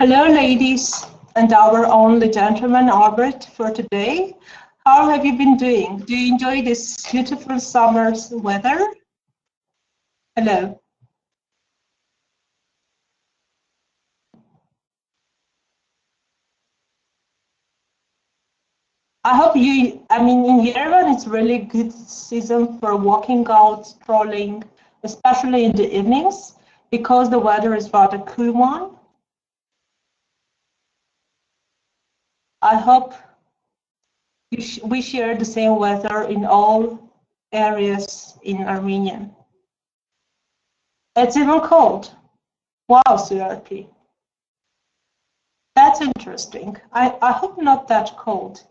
Hello, ladies, and our only gentleman, Albert, for today. How have you been doing? Do you enjoy this beautiful summer's weather? Hello. I hope you, in Yerevan, it's really good season for walking out, strolling, especially in the evenings, because the weather is rather cool one. I hope we share the same weather in all areas in Armenia. It's even cold. Wow, CRP. That's interesting. I hope not that cold.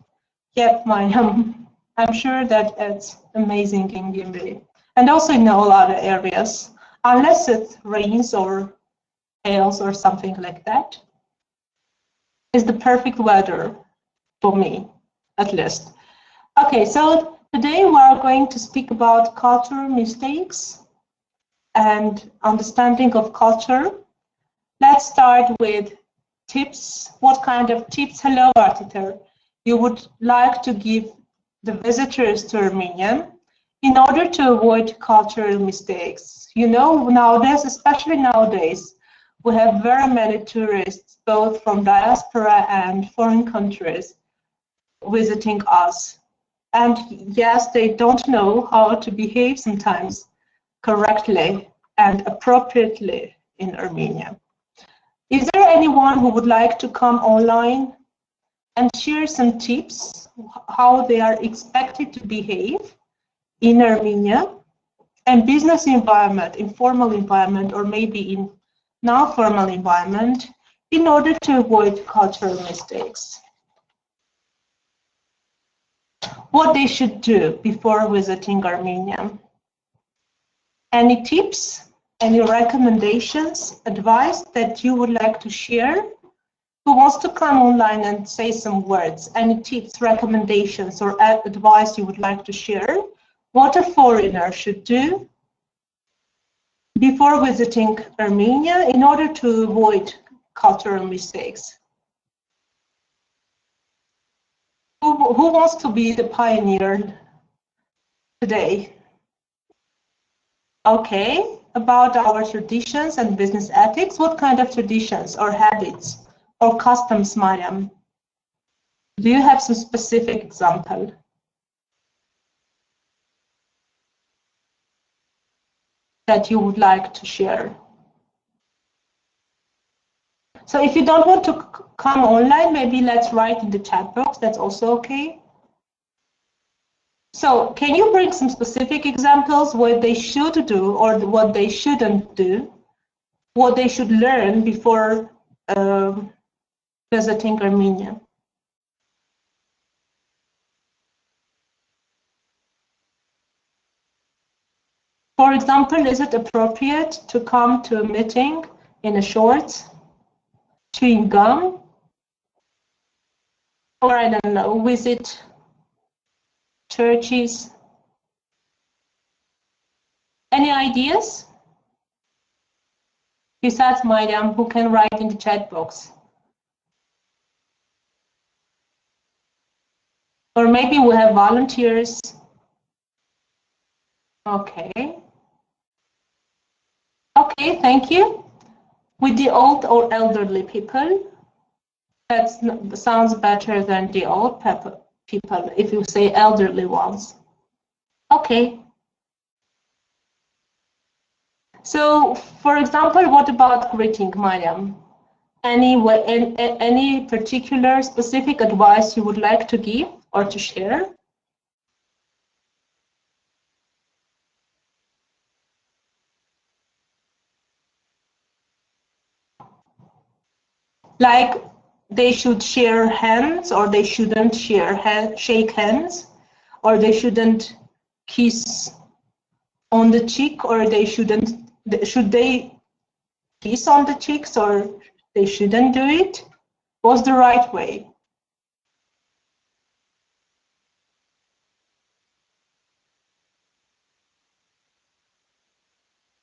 Yep, I'm sure that it's amazing in Gyumri. And also in all other areas, unless it rains or hails or something like that. It's the perfect weather for me, at least. Okay, so today we are going to speak about cultural mistakes and understanding of culture. Let's start with tips. What kind of tips, hello Artiter, you would like to give the visitors to Armenia in order to avoid cultural mistakes? You know, nowadays, especially nowadays, we have very many tourists, both from diaspora and foreign countries, visiting us. And yes, they don't know how to behave sometimes correctly and appropriately in Armenia. Is there anyone who would like to come online and share some tips how they are expected to behave in Armenia and business environment, informal environment, or maybe in non-formal environment in order to avoid cultural mistakes? What they should do before visiting Armenia? Any tips, any recommendations, advice that you would like to share? Who wants to come online and say some words? Any tips, recommendations, or advice you would like to share? What a foreigner should do before visiting Armenia in order to avoid cultural mistakes? Who wants to be the pioneer today? Okay, about our traditions and business ethics, what kind of traditions or habits or customs, Mariam? Do you have some specific example? That you would like to share? So if you don't want to come online, maybe let's write in the chat box, that's also okay. So can you bring some specific examples what they should do or what they shouldn't do, what they should learn before visiting Armenia? For example, is it appropriate to come to a meeting in a shorts, chewing gum, or I don't know, visit churches? Any ideas? Besides Mariam, who can write in the chat box? Or maybe we have volunteers. Okay. Okay, thank you. With the old or elderly people, that sounds better than the old people if you say elderly ones. Okay. So, for example, what about greeting, Mariam? Any particular specific advice you would like to give or to share? Like they should share hands, or they shouldn't shake hands, or they shouldn't kiss on the cheek, or they shouldn't, should they kiss on the cheeks, or they shouldn't do it? What's the right way?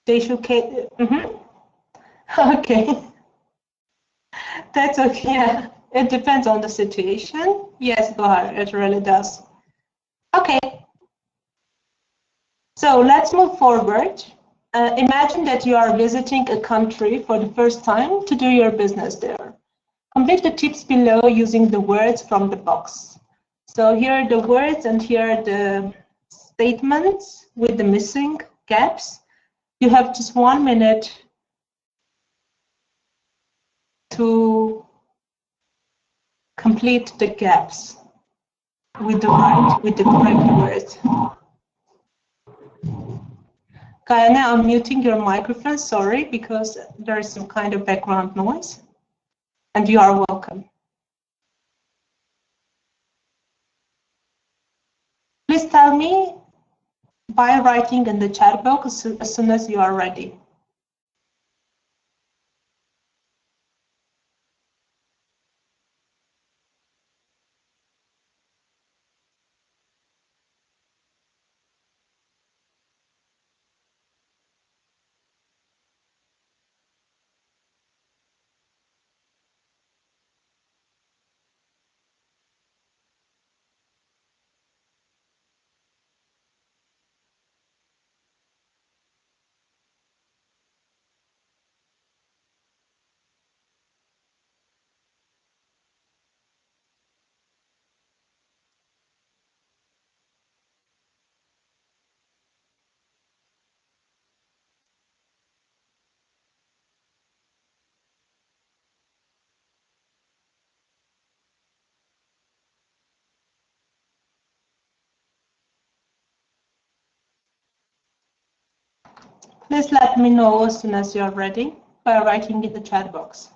They should. Okay. That's okay. Yeah. It depends on the situation. Yes, Bahar, it really does. Okay. So let's move forward. Imagine that you are visiting a country for the first time to do your business there. Complete the tips below using the words from the box. So here are the words and here are the statements with the missing gaps. You have just 1 minute to complete the gaps with the correct words. Kayane, I'm muting your microphone, sorry, because there is some kind of background noise. And you are welcome. Please tell me by writing in the chat box as soon as you are ready. Please let me know as soon as you are ready by writing in the chat box.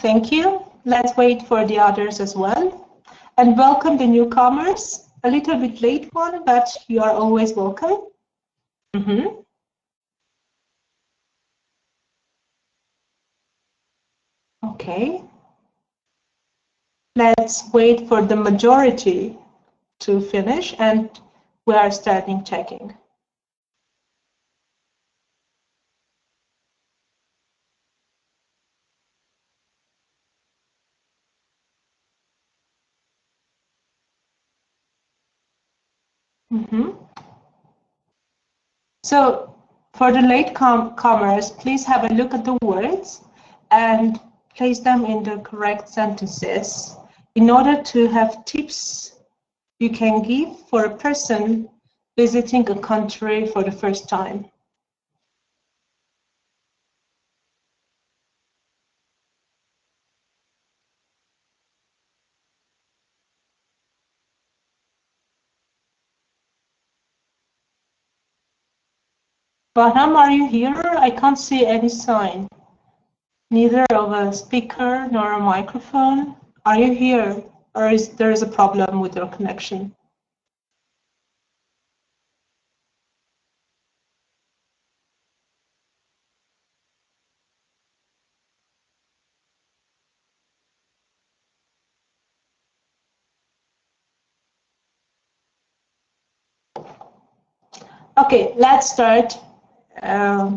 Thank you. Let's wait for the others as well. And welcome the newcomers. A little bit late one, but you are always welcome. Okay. Let's wait for the majority to finish and we are starting checking. So for the latecomers, please have a look at the words and place them in the correct sentences in order to have tips you can give for a person visiting a country for the first time. Bahram, are you here? I can't see any sign, neither of a speaker nor a microphone. Are you here, or is there a problem with your connection? Okay, let's start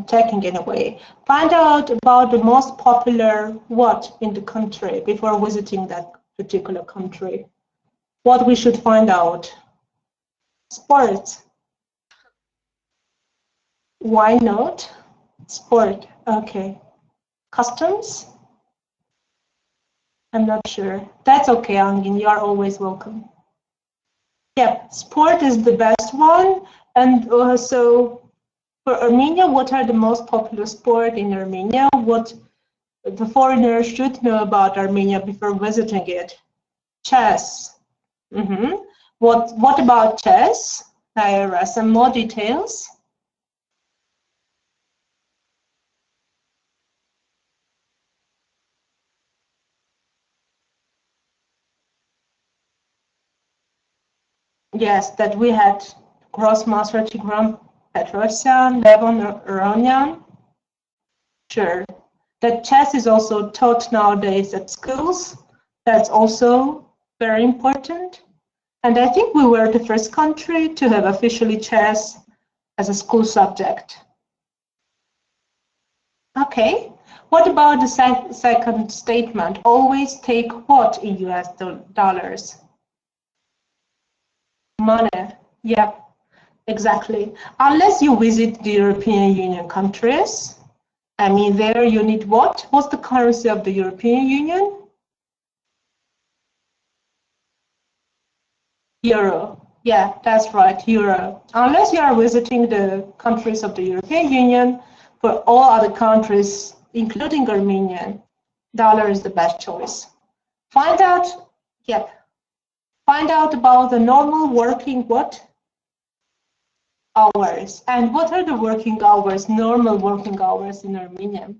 checking in a way. Find out about the most popular what in the country before visiting that particular country. What we should find out. Sports. Why not? Sport. Okay. Customs? I'm not sure. That's okay, Angin. You are always welcome. Yeah, sport is the best one. And so for Armenia, what are the most popular sport in Armenia? What the foreigner should know about Armenia before visiting it? Chess, What about chess? There are some more details. Yes, that we had Grossmaster Tigran Petrosyan, Levon Aronian. Sure. That chess is also taught nowadays at schools. That's also very important. And I think we were the first country to have officially chess as a school subject. Okay. What about the second statement? Always take what in US dollars? Money. Yep, exactly. Unless you visit the European Union countries. I mean, there you need what? What's the currency of the European Union? Euro. Yeah, that's right, euro. Unless you are visiting the countries of the European Union, for all other countries, including Armenia, dollar is the best choice. Find out about the normal working what? Hours. And what are the working hours, normal working hours in Armenia?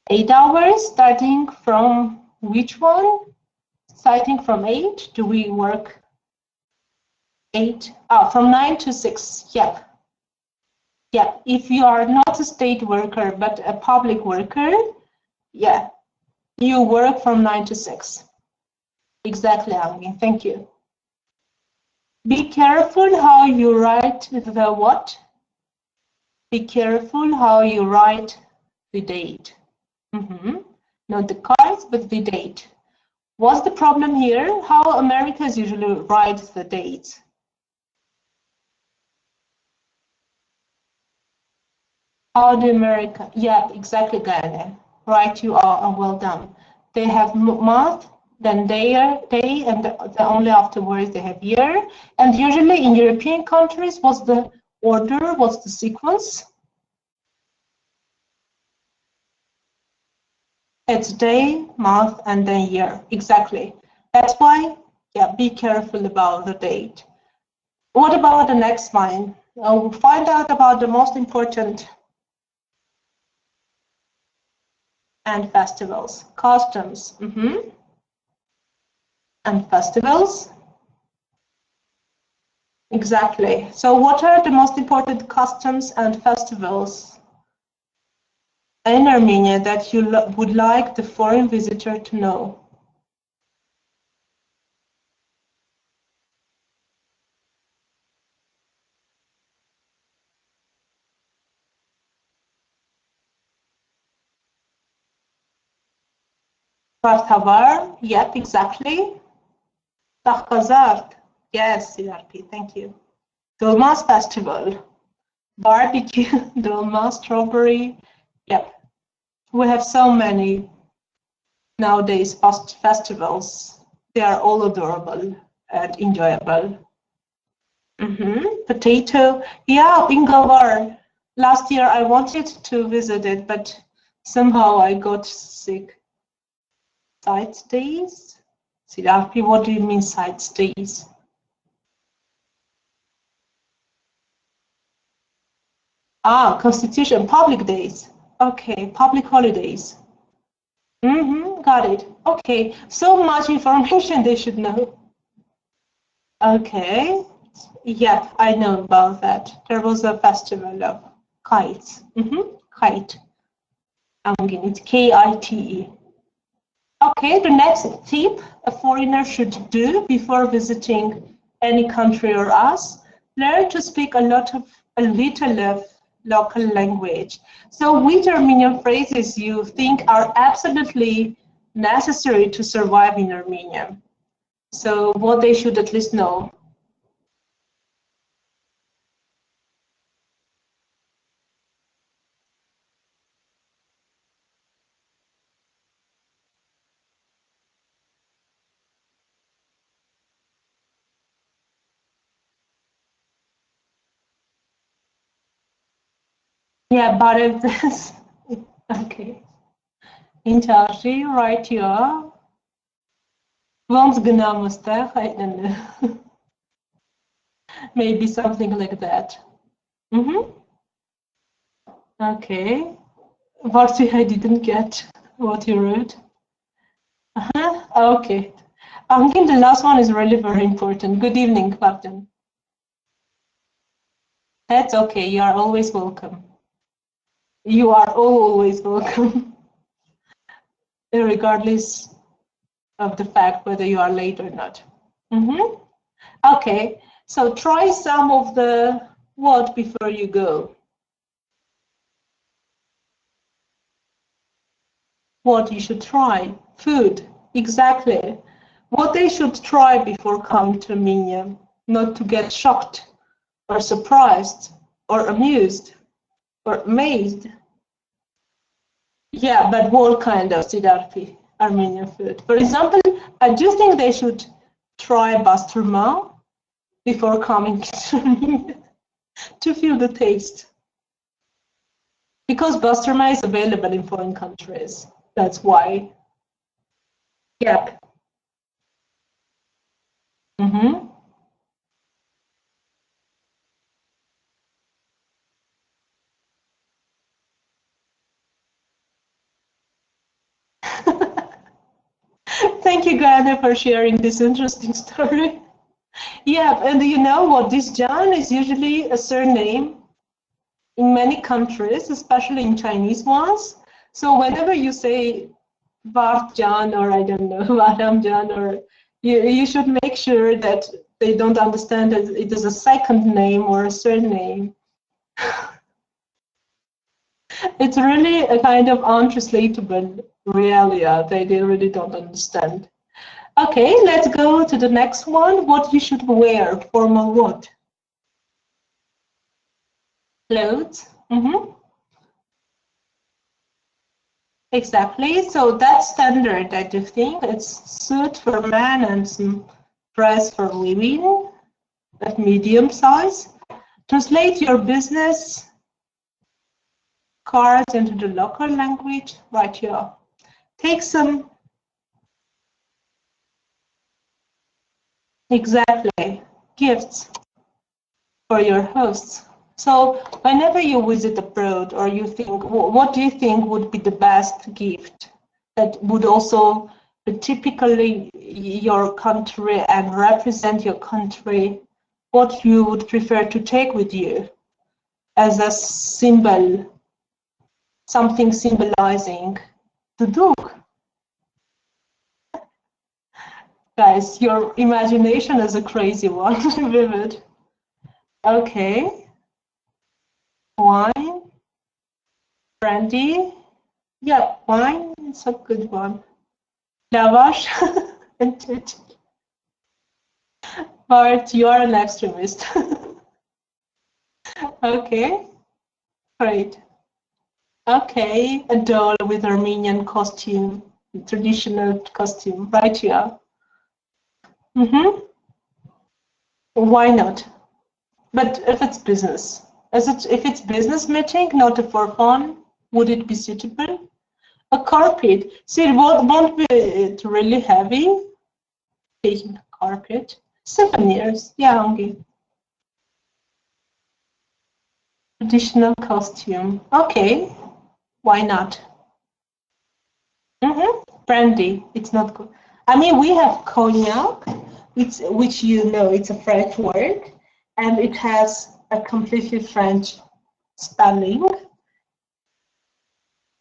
8 hours, starting from which one? Starting from 8, do we work 8? From 9 to 6, yep. Yeah, if you are not a state worker, but a public worker, yeah, you work from 9 to 6. Exactly, Angin, thank you. Be careful how you write the what? Be careful how you write the date. Not the cards, but the date. What's the problem here? How Americans usually write the dates? How do America? Yeah, exactly, Guyana. Right, you are well done. They have month, then day, and only afterwards they have year. And usually in European countries, what's the order? What's the sequence? It's day, month, and then year. Exactly. That's why, yeah, be careful about the date. What about the next line? We'll find out about the most important and festivals, customs, and festivals. Exactly. So what are the most important customs and festivals in Armenia that you would like the foreign visitor to know? Kartavar, yep, exactly. Tahkazart, yes, CRP, thank you. Dolmas Festival, barbecue, dolma, strawberry, yep. We have so many nowadays festivals. They are all adorable and enjoyable. Potato, yeah, Bingalwar. Last year I wanted to visit it, but somehow I got sick. Side days? Siddharthi, what do you mean side days? Constitution, public days. Okay, public holidays. Got it. Okay, so much information they should know. Okay, yep, I know about that. There was a festival of kites. Kite. It's K-I-T-E. Okay, the next tip a foreigner should do before visiting any country or us, learn to speak a little of local language. So which Armenian phrases you think are absolutely necessary to survive in Armenia? So what they should at least know. Yeah, but if this, okay. In Charji, right here. Want genaamd, I don't know. Maybe something like that. Okay. Varsi, I didn't get what you wrote. Okay. I think the last one is really very important. Good evening, Captain. That's okay. You are always welcome. You are always welcome, regardless of the fact whether you are late or not. Okay. So try some of the what before you go. What you should try. Food. Exactly. What they should try before coming to Armenia. Not to get shocked or surprised or amused or amazed. Yeah, but what kind of Siddharthi Armenian food? For example, I do think they should try basturma before coming to Armenia to feel the taste. Because basturma is available in foreign countries. That's why. Yep. Thank you, Gana, for sharing this interesting story. Yeah, and you know what? This Jan is usually a surname in many countries, especially in Chinese ones. So whenever you say Vart Jan or I don't know, Varam Jan, or you should make sure that they don't understand that it is a second name or a surname. It's really a kind of untranslatable realia. They really don't understand. Okay, let's go to the next one. What you should wear, formal what? Clothes. Exactly. So that's standard, I do think. It's suit for men and some dress for women at medium size. Translate your business cards into the local language right here. Take some. Exactly. Gifts for your hosts. So whenever you visit abroad or you think, what do you think would be the best gift that would also be typically your country and represent your country, what you would prefer to take with you as a symbol, something symbolizing the Duk? Guys, your imagination is a crazy one, vivid. Okay. Wine, brandy. Yeah, wine is a good one. Lavash and tit. But you are an extremist. Okay, great. Okay, a doll with Armenian costume, traditional costume, right here. Why not? But if it's business, if it's business meeting, not for fun, would it be suitable? A carpet. See, it won't be really heavy. Taking a carpet. Souvenirs. Yeah, okay. Traditional costume. Okay. Why not? Brandy. It's not good. I mean, we have cognac, which you know, it's a French word, and it has a completely French spelling.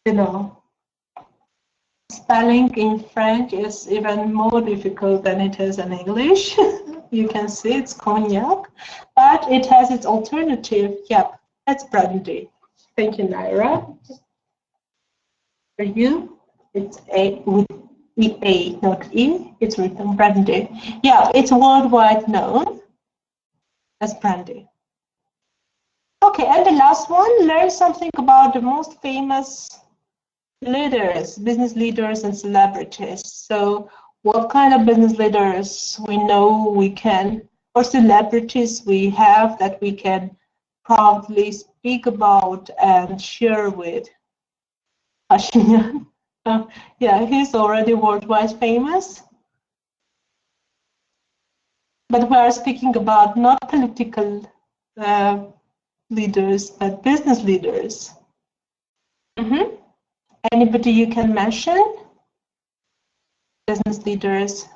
You know, spelling in French is even more difficult than it is in English. You can see it's cognac, but it has its alternative. Yep, that's brandy. Thank you, Naira. For you, it's A with EA, not E. It's written brandy. Yeah, it's worldwide known as brandy. Okay, and the last one, learn something about the most famous leaders, business leaders and celebrities. So what kind of business leaders we know we can, or celebrities we have that we can proudly speak about and share with? Pashinyan. Yeah, he's already worldwide famous. But we are speaking about not political leaders, but business leaders. Anybody you can mention? Business leaders.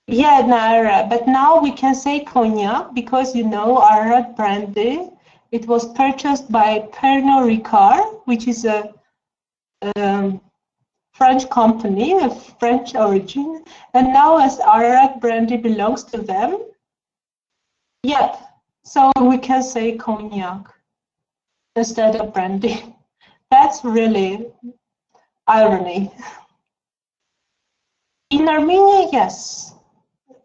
Yeah, Naira, but now we can say cognac because you know Ararat brandy. It was purchased by Pernod Ricard, which is a French company of French origin, and now as Ararat brandy belongs to them, yep, so we can say cognac instead of brandy. That's really irony. In Armenia, yes.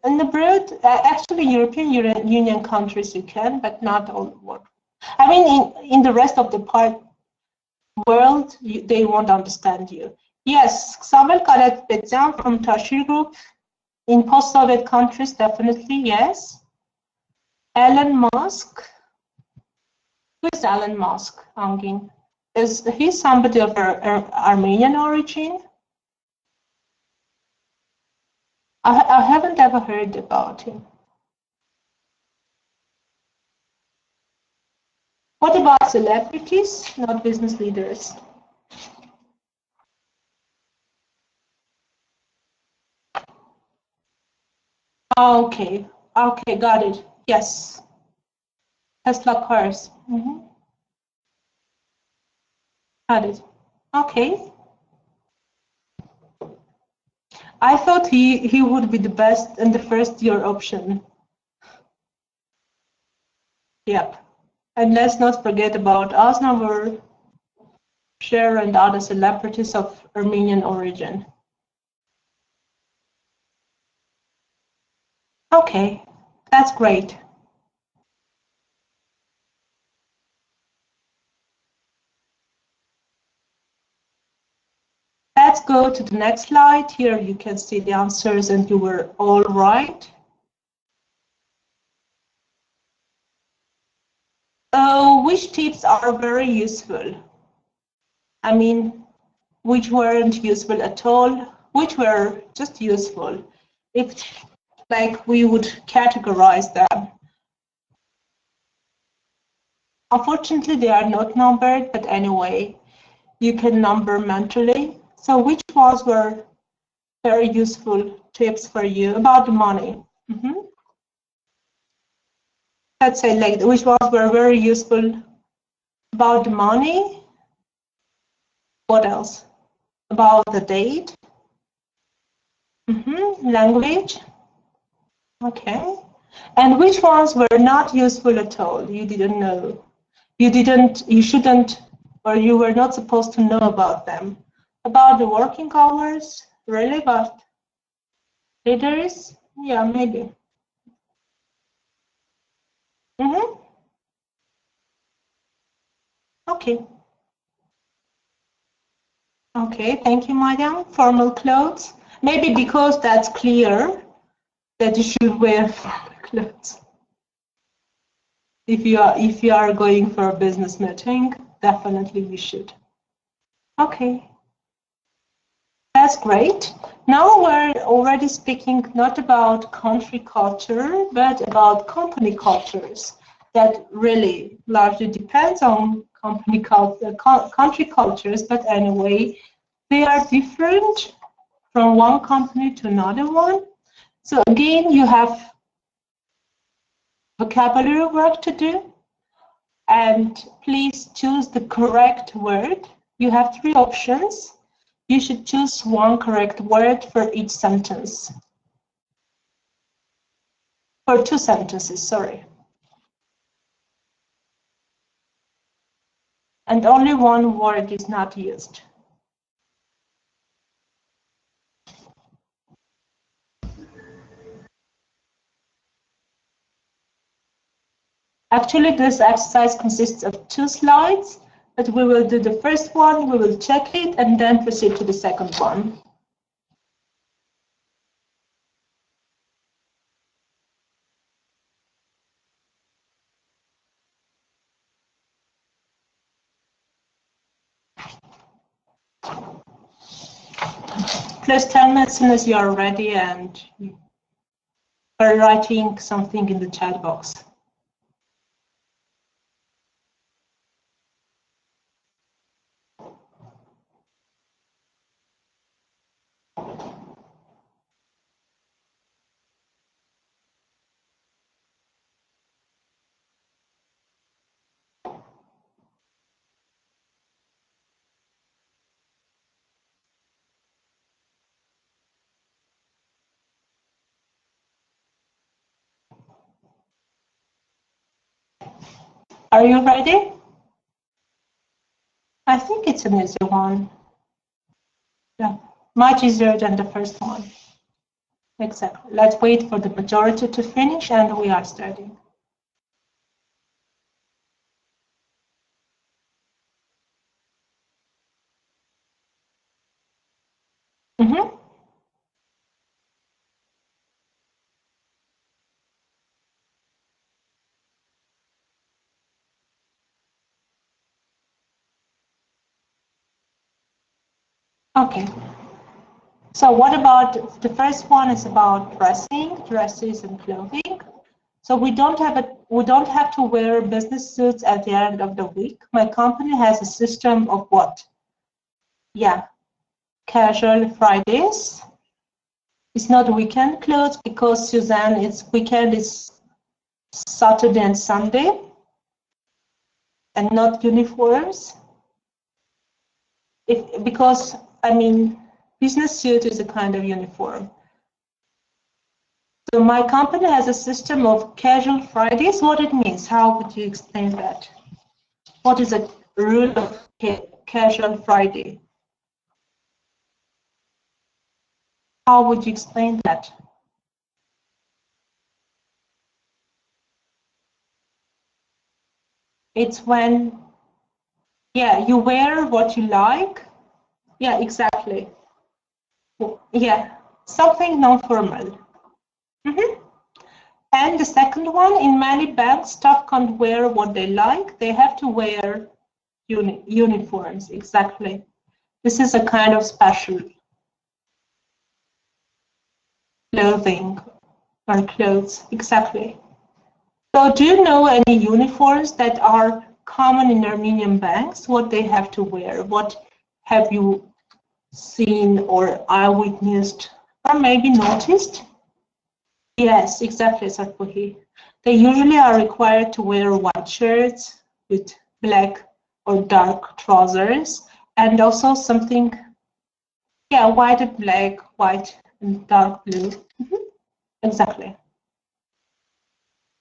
In abroad, actually, European Union countries you can, but not all the world. I mean, in the rest of the world, they won't understand you. Yes, Samuel Karapetyan from Tashir Group. In post-Soviet countries, definitely, yes. Elon Musk. Who is Elon Musk, Angin? Is he somebody of Armenian origin? I haven't ever heard about him. What about celebrities, not business leaders? Okay, okay, got it. Yes. Tesla cars. Got it. Okay. I thought he would be the best and the first year option. Yep. And let's not forget about Aznavour, Cher, and other celebrities of Armenian origin. Okay, that's great. Let's go to the next slide. Here you can see the answers and you were all right. Which tips are very useful? I mean, which weren't useful at all, which were just useful. If like we would categorize them. Unfortunately, they are not numbered, but anyway, you can number mentally. So which ones were very useful tips for you about the money? Let's say like which ones were very useful about the money? What else? About the date? Language? Okay. And which ones were not useful at all? You didn't know. You shouldn't, or you were not supposed to know about them. About the working hours? Really? About leaders? Yeah, maybe. Okay. Okay, thank you, Mariam. Formal clothes. Maybe because that's clear that you should wear formal clothes. If you are going for a business meeting, definitely you should. Okay. That's great. Now we're already speaking not about country culture, but about company cultures. That really largely depends on company culture, country cultures, but anyway, they are different from one company to another one. So again, you have vocabulary work to do, and please choose the correct word. You have 3 options. You should choose one correct word for each sentence. For 2 sentences, sorry. And only one word is not used. Actually, this exercise consists of 2 slides, but we will do the first one, we will check it, and then proceed to the second one. Please tell me as soon as you are ready and by writing something in the chat box. Are you ready? I think it's an easy one. Yeah, much easier than the first one. Exactly. Let's wait for the majority to finish and we are starting. Mm-hmm. Okay. So what about the first one is about dressing, dresses and clothing. So we don't have to wear business suits at the end of the week. My company has a system of what? Yeah, casual Fridays. It's not weekend clothes because Suzanne, it's weekend is Saturday and Sunday, and not uniforms. Because I mean, business suit is a kind of uniform. So my company has a system of casual Fridays. What it means? How would you explain that? What is a rule of casual Friday? How would you explain that? It's when, yeah, you wear what you like. Yeah, exactly. Yeah, something non-formal. Mm-hmm. And the second one, in many banks, staff can't wear what they like. They have to wear uniforms, exactly. This is a kind of special clothing or clothes, exactly. So do you know any uniforms that are common in Armenian banks, what they have to wear? What have you seen or eyewitnessed or maybe noticed? Yes, exactly, Sarpohi. They usually are required to wear white shirts with black or dark trousers, and also something, yeah, white and black, white and dark blue. Mm-hmm. Exactly.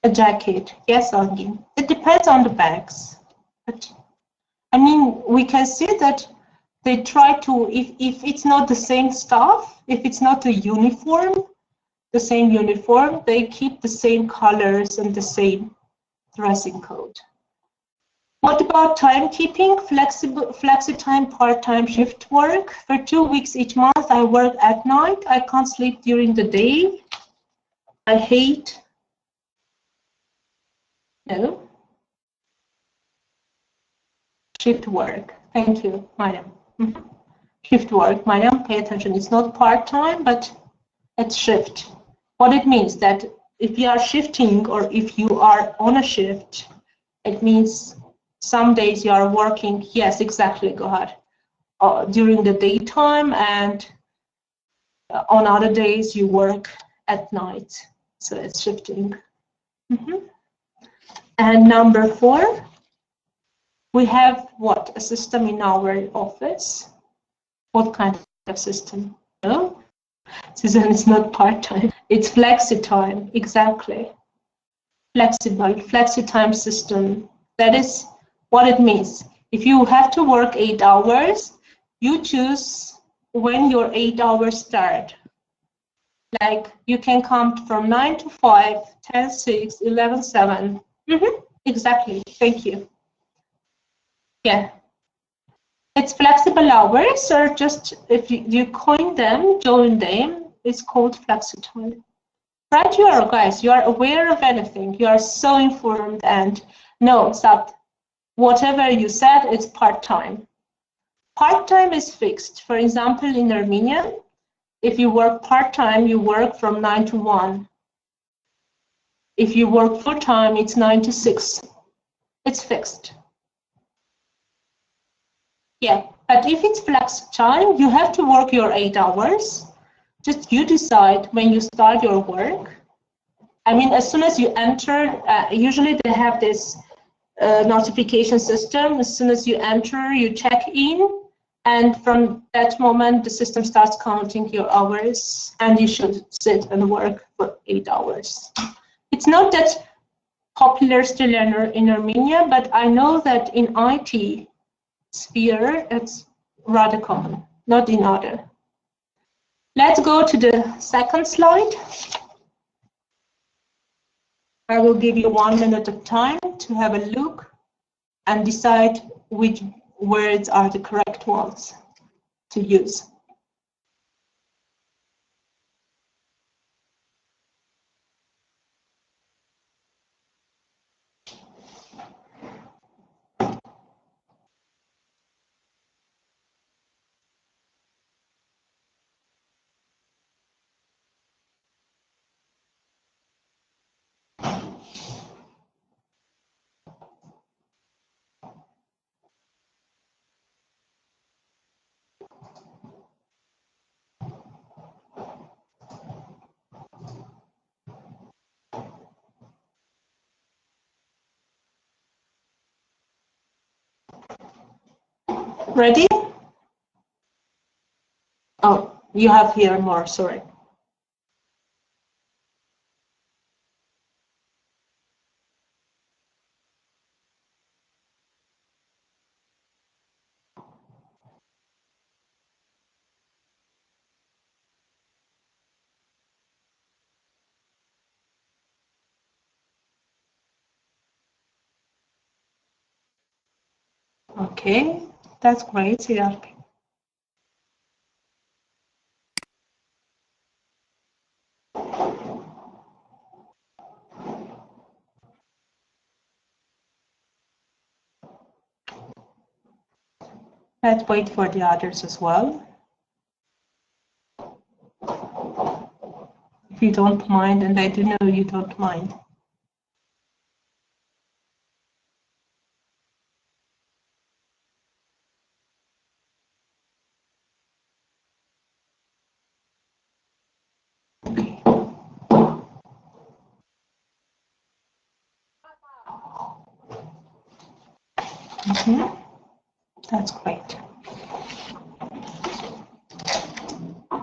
A jacket, yes, Angin. It depends on the bags. But I mean, we can see that they try to, if it's not the same stuff, if it's not a uniform, the same uniform, they keep the same colors and the same dressing code. What about timekeeping? Flexi time, part-time shift work. For 2 weeks each month, I work at night. I can't sleep during the day. I hate. No. Shift work. Thank you, Mariam. Mm-hmm. Shift work, Mariam, pay attention. It's not part-time, but it's shift. What it means that if you are shifting or if you are on a shift, it means some days you are working, yes, exactly, go ahead, during the daytime, and on other days you work at night. So it's shifting. Mm-hmm. And number 4, we have what? A system in our office. What kind of system? No, Susan, it's not part-time. It's flexi time, exactly. Flexible, flexi time system. That is what it means. If you have to work 8 hours, you choose when your 8 hours start. Like you can count from 9 to 5, 10, 6, 11, 7. Mm-hmm. Exactly. Thank you. Yeah. It's flexible hours, or just if you coin them, join them, it's called flexi time. Right, you are, guys, you are aware of anything. You are so informed and know that whatever you said, it's part-time. Part-time is fixed. For example, in Armenian, if you work part-time, you work from 9 to 1. If you work full time, it's 9 to 6. It's fixed. Yeah, but if it's flex time, you have to work your 8 hours. Just you decide when you start your work. I mean, as soon as you enter, usually they have this notification system. As soon as you enter, you check in, and from that moment, the system starts counting your hours, and you should sit and work for 8 hours. It's not that popular still in Armenia, but I know that in IT sphere, it's rather common, not in other. Let's go to the second slide. I will give you 1 minute of time to have a look and decide which words are the correct ones to use. Ready? Oh, you have here more, sorry. Okay, that's great, Siddharth. Let's wait for the others as well. If you don't mind, and I do know you don't mind. That's great.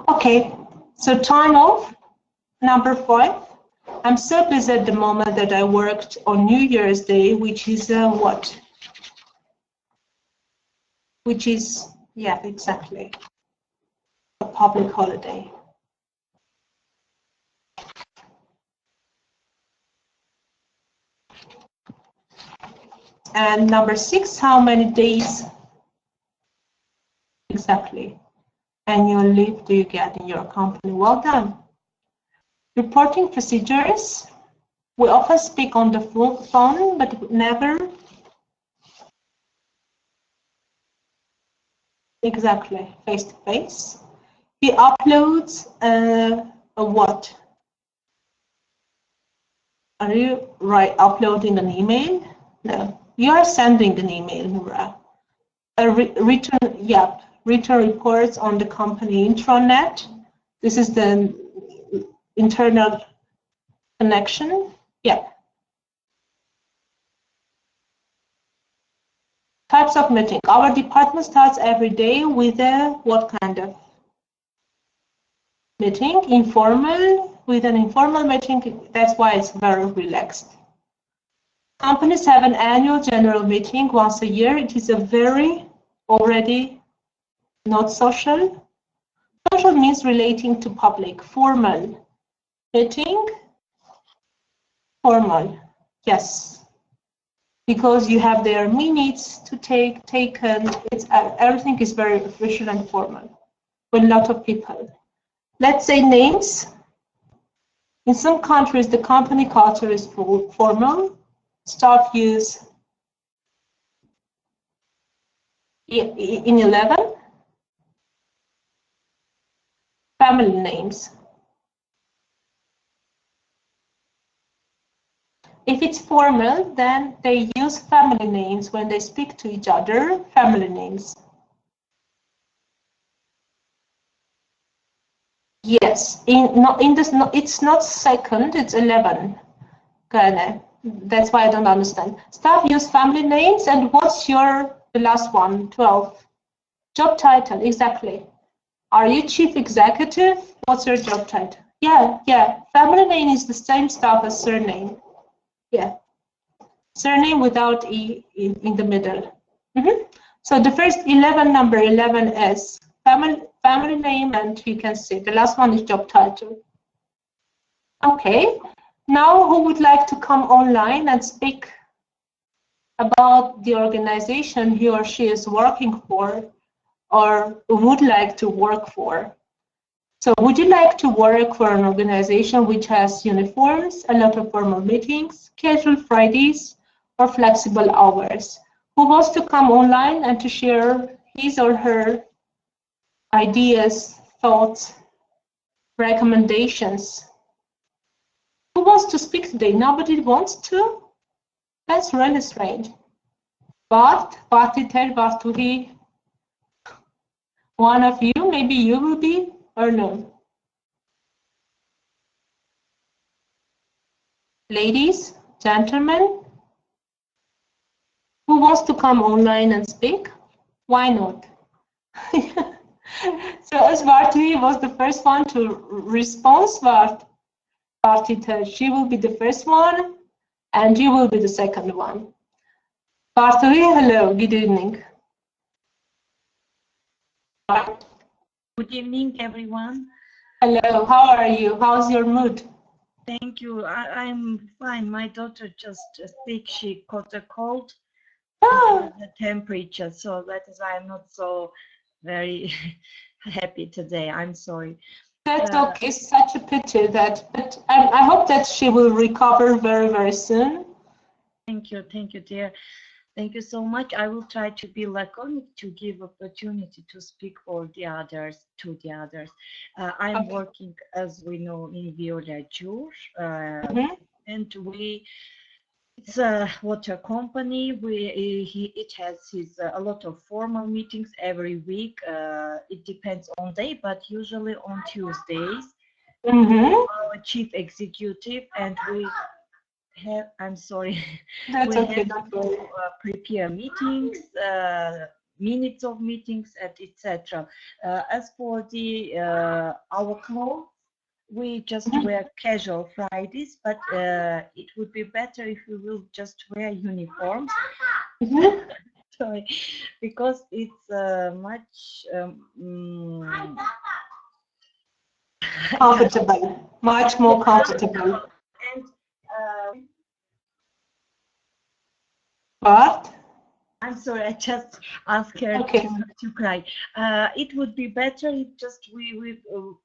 Okay, so time off, number 5. I'm so busy at the moment that I worked on New Year's Day, which is what? Which is, yeah, exactly, a public holiday. And number 6, how many days exactly annual leave do you get in your company? Well done. Reporting procedures. We often speak on the phone, but never exactly face-to-face. He uploads a what? Are you uploading an email? No, you are sending an email, Nura. Written reports on the company intranet. This is the internal connection. Yeah. Types of meeting. Our department starts every day with a what kind of meeting? Informal, with an informal meeting. That's why it's very relaxed. Companies have an annual general meeting once a year. It is a very already not social. Social means relating to public. Formal meeting. Formal, yes. Because you have their minutes to take taken. It's everything is very official and formal with a lot of people. Let's say names. In some countries, the company culture is formal. Staff use in 11 family names. If it's formal, then they use family names when they speak to each other, family names. Yes, it's not second, it's 11. Kind. That's why I don't understand. Staff use family names, and what's the last one, 12? Job title, exactly. Are you chief executive? What's your job title? Yeah. Family name is the same stuff as surname. Yeah. Surname without E in the middle. So the first 11, number 11 is family name, and you can see the last one is job title. Okay. Now, who would like to come online and speak about the organization he or she is working for or would like to work for? So would you like to work for an organization which has uniforms, a lot of formal meetings, casual Fridays, or flexible hours? Who wants to come online and to share his or her ideas, thoughts, recommendations? Who wants to speak today? Nobody wants to? That's really strange. But Bharti, one of you, maybe you will be, or no? Ladies, gentlemen, who wants to come online and speak? Why not? So as Bharti was the first one to respond, Bharti, she will be the first one, and you will be the second one. Bharti, hello, good evening. Good evening, everyone. Hello, how are you? How's your mood? Thank you. I'm fine. My daughter just sick. She caught a cold. The temperature, so that is why I'm not so very happy today. I'm sorry. That's okay. Such a pity that, but I hope that she will recover very, very soon. Thank you, dear. Thank you so much. I will try to be laconic to give opportunity to speak for the others, I'm working, as we know, in Violajur, and it's a water company. It has a lot of formal meetings every week. It depends on day, but usually on Tuesdays. Our chief executive and we have. I'm sorry. That's we okay. have to prepare meetings, minutes of meetings, etc. As for the our clothes, we just wear casual Fridays, but it would be better if we will just wear uniforms. Sorry, because it's much comfortable, much more comfortable. And But I'm sorry, I just asked her to cry. It would be better if just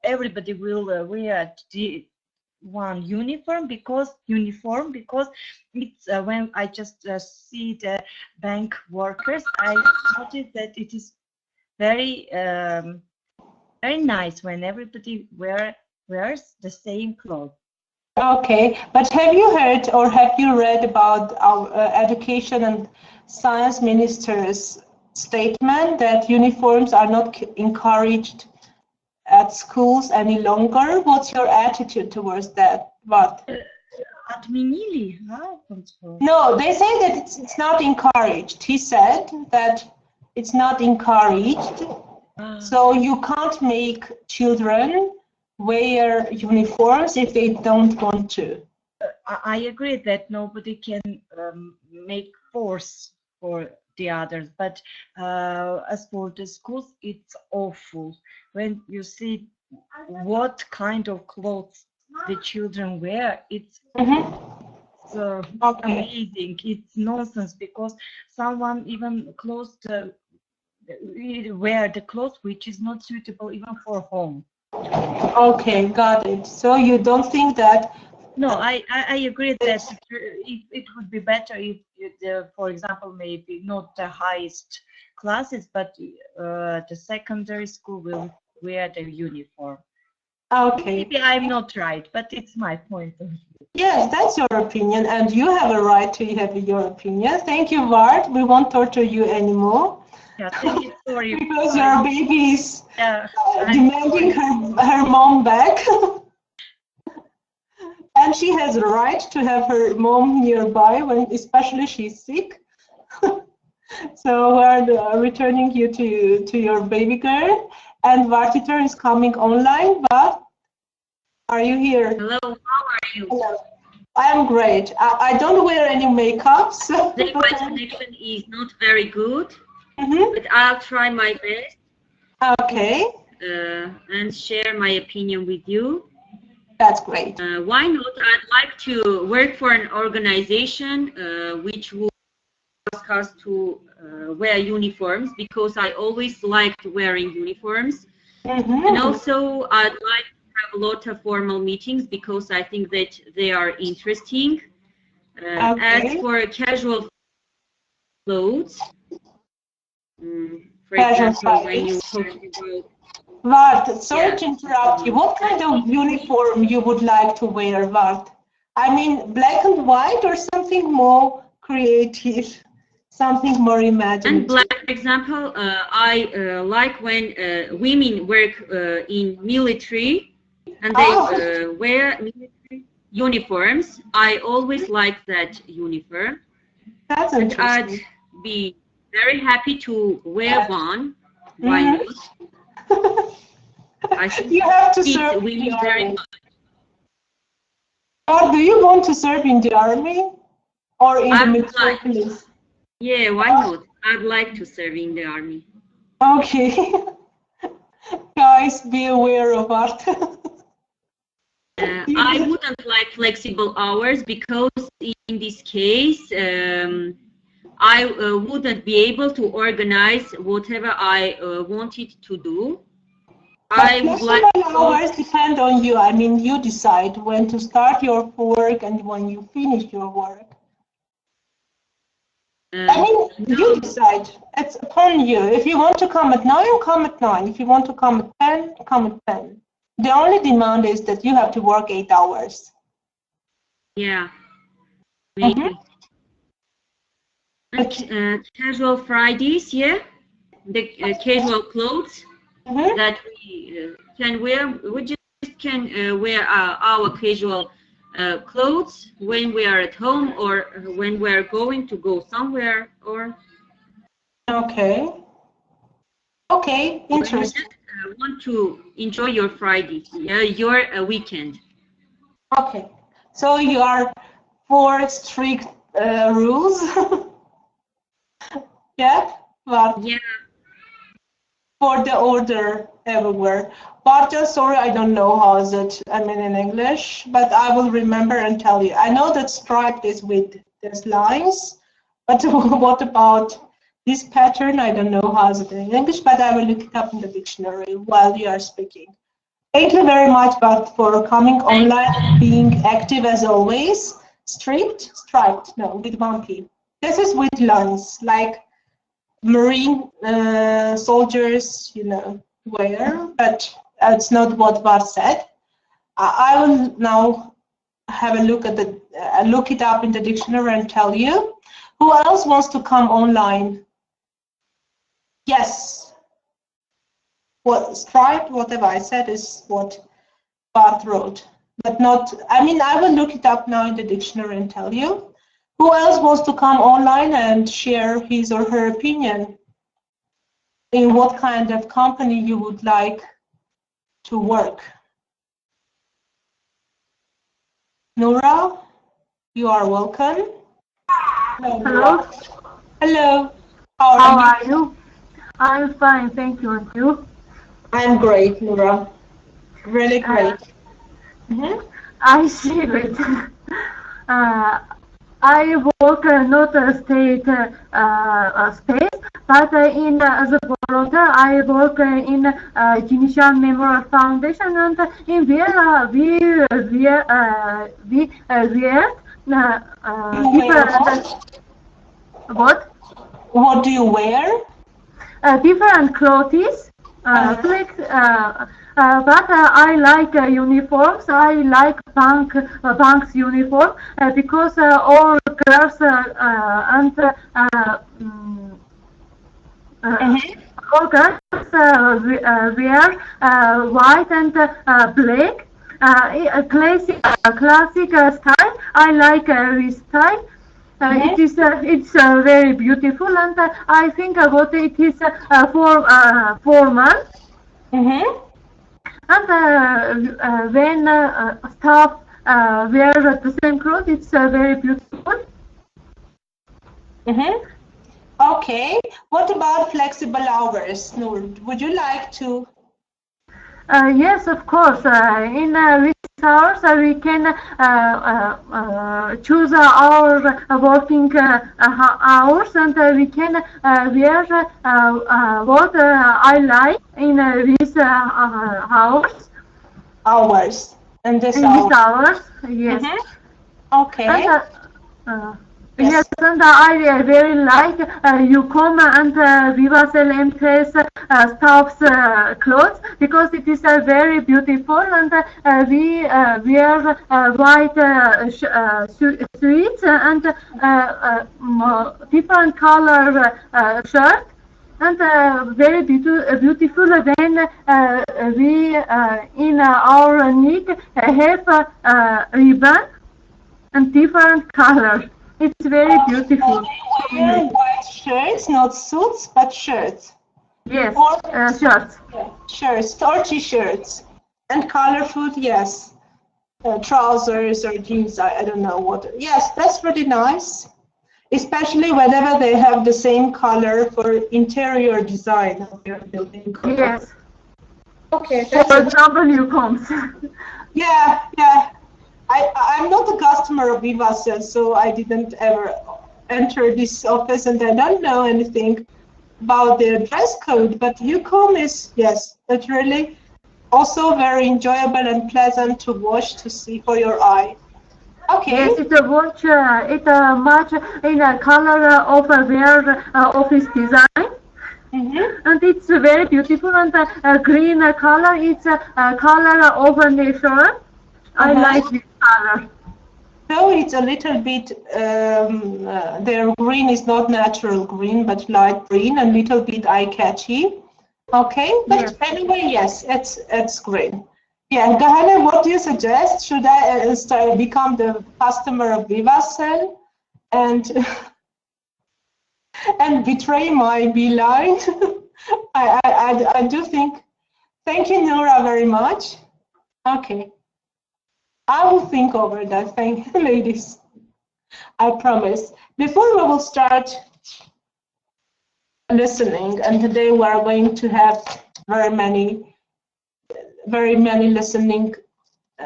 everybody will wear the one uniform because it's when I just see the bank workers, I noticed that it is very very nice when everybody wears the same clothes. Okay, but have you heard or have you read about our education and science minister's statement that uniforms are not encouraged at schools any longer? What's your attitude towards that? What? No, they say that it's not encouraged. He said that it's not encouraged. So you can't make children wear uniforms if they don't want to. I agree that nobody can make force for the others, but as for the schools, it's awful when you see what kind of clothes the children wear. It's amazing. It's nonsense because someone even wear the clothes which is not suitable even for home. Okay, got it. So you don't think that? No, I agree that it would be better if, for example, maybe not the highest classes, but the secondary school will wear the uniform. Okay. Maybe I'm not right, but it's my point of view. Yes, that's your opinion, and you have a right to have your opinion. Thank you, Vard. We won't torture you anymore. Yeah, thank you for your Because your baby is yeah, demanding her mom back. And she has a right to have her mom nearby, when especially she's sick. So we're returning you to your baby girl. And Vartiter is coming online, but are you here? Hello, how are you? Hello. I'm great. I don't wear any makeup, so The Wi-Fi connection is not very good, but I'll try my best. Okay. And share my opinion with you. That's great. Why not? I'd like to work for an organization which would ask us to wear uniforms, because I always liked wearing uniforms. And also I'd like to have a lot of formal meetings, because I think that they are interesting. As for casual clothes, for example, when you're talking about Vard, sorry to interrupt you. What kind of uniform you would like to wear, Vard? I mean, black and white, or something more creative, something more imaginative? And black, for example, I like when women work in military and they wear military uniforms. I always like that uniform. That's interesting. I'd be very happy to wear one. Why not? I think you have to it's serve women in the very army. much. Or do you want to serve in the army or in the military police? Yeah, why not? I'd like to serve in the army. Okay. Guys, be aware of that. I wouldn't like flexible hours, because in this case, I wouldn't be able to organize whatever I wanted to do. I would like hours depend on you. I mean, you decide when to start your work and when you finish your work. I mean, you decide. It's upon you. If you want to come at 9, come at 9. If you want to come at 10, come at 10. The only demand is that you have to work 8 hours. Yeah, maybe. Casual Fridays, yeah, the casual clothes that we can wear. We just can wear our casual clothes when we are at home, or when we are going to go somewhere, or okay, interesting. When you just want to enjoy your Friday, your weekend. Okay, so you are for strict rules. Yeah, but yeah, for the order everywhere. But just sorry, I don't know how is it. I mean in English, but I will remember and tell you. I know that striped is with these lines, but what about this pattern? I don't know how is it in English, but I will look it up in the dictionary while you are speaking. Thank you very much, Bart, for coming online, being active as always. Striped, no, with one P. This is with lines, like Marine soldiers, you know, wear, but it's not what Bart said. I will now have a look at the look it up in the dictionary and tell you. Who else wants to come online? Yes. What striped, whatever I said is what Bart wrote, but not. I mean, I will look it up now in the dictionary and tell you. Who else wants to come online and share his or her opinion in what kind of company you would like to work? Nora, you are welcome. Hello. Hello. How are you? I'm fine, thank you. And you? I'm great, Nora. Really great. I see it. I work not a state space, but in as a volunteer, I work in Tunisian Memorial Foundation, and in where we wear different. What? What do you wear? Different clothes. But I like uniforms. I like punk's uniform because all girls and all girls wear white and black. Classic style. I like this style. It's very beautiful, and I think about it is formal. And when staff wear the same clothes, it's very beautiful. Okay. What about flexible hours, Noor? Would you like to? Yes, of course. In these hours, we can choose our working hours, and we can wear what I like in these hours. Hours. And this in hour. these hours, yes. Okay. And, yes, and I very like Yukon and Vivacell MTS staff's clothes because it is very beautiful, and we wear white suits and different color shirt, and very beautiful when we in our neck have ribbon and different colors. It's very beautiful. They wear white shirts, not suits, but shirts. Yes, Or shirts. shirts or t-shirts. And colorful, yes. Trousers or jeans, I don't know what. Yes, that's pretty nice. Especially whenever they have the same color for interior design of their building. Yes. Okay. For example, Yukon's. Yeah. I'm not a customer of Vivacell, so I didn't ever enter this office, and I don't know anything about their dress code. But Yukon is, yes, it's really also very enjoyable and pleasant to watch, to see for your eye. Okay. Yes, it's a watch. It's much in a color of their office design. And it's very beautiful, and green color. It's a color of nature. I like this color. So it's a little bit, their green is not natural green, but light green, and little bit eye-catchy. Okay, but yes. Anyway, yes, it's green. Yeah, Gahane, what do you suggest? Should I become the customer of Vivacell and and betray my beeline? I do think. Thank you, Noura, very much. Okay. I will think over that. Thank you, ladies. I promise. Before we will start listening, and today we are going to have very many listening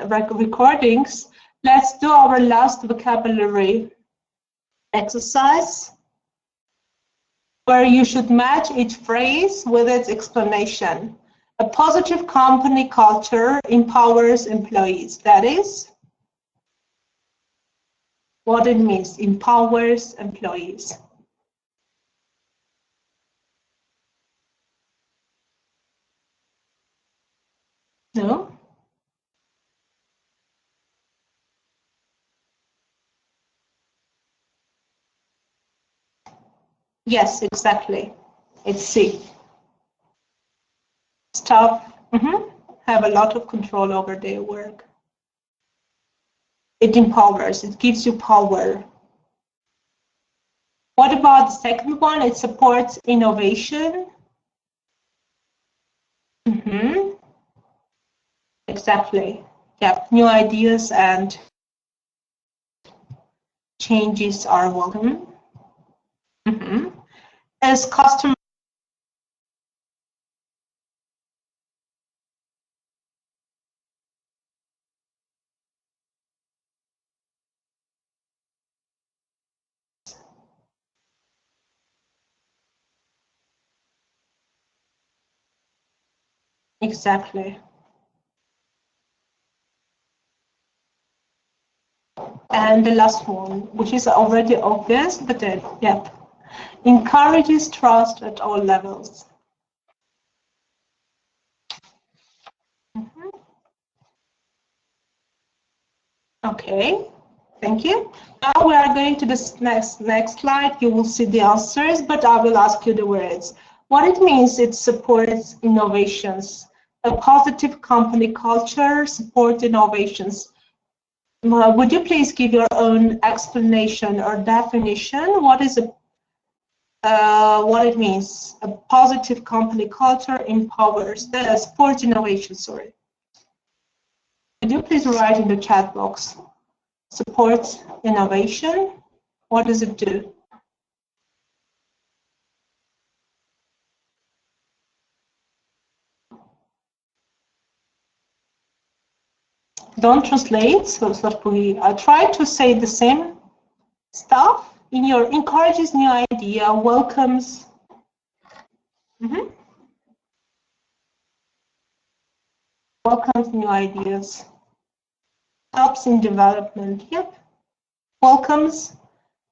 recordings. Let's do our last vocabulary exercise, where you should match each phrase with its explanation. A positive company culture empowers employees. That is what it means, empowers employees. No? Yes, exactly. It's C. Staff have a lot of control over their work. It empowers, it gives you power. What about the second one? It supports innovation. Exactly. Yeah, new ideas and changes are welcome. As customer exactly. And the last one, which is already obvious, but then, yep, encourages trust at all levels. Okay, thank you. Now we are going to this next slide. You will see the answers, but I will ask you the words. What it means, it supports innovations. A positive company culture supports innovations. Would you please give your own explanation or definition? What is what it means? A positive company culture empowers, supports innovation, sorry. Would you please write in the chat box? Supports innovation. What does it do? Don't translate. So I try to say the same stuff. In your encourages new idea, welcomes. Welcomes new ideas. Helps in development. Yep. Welcomes.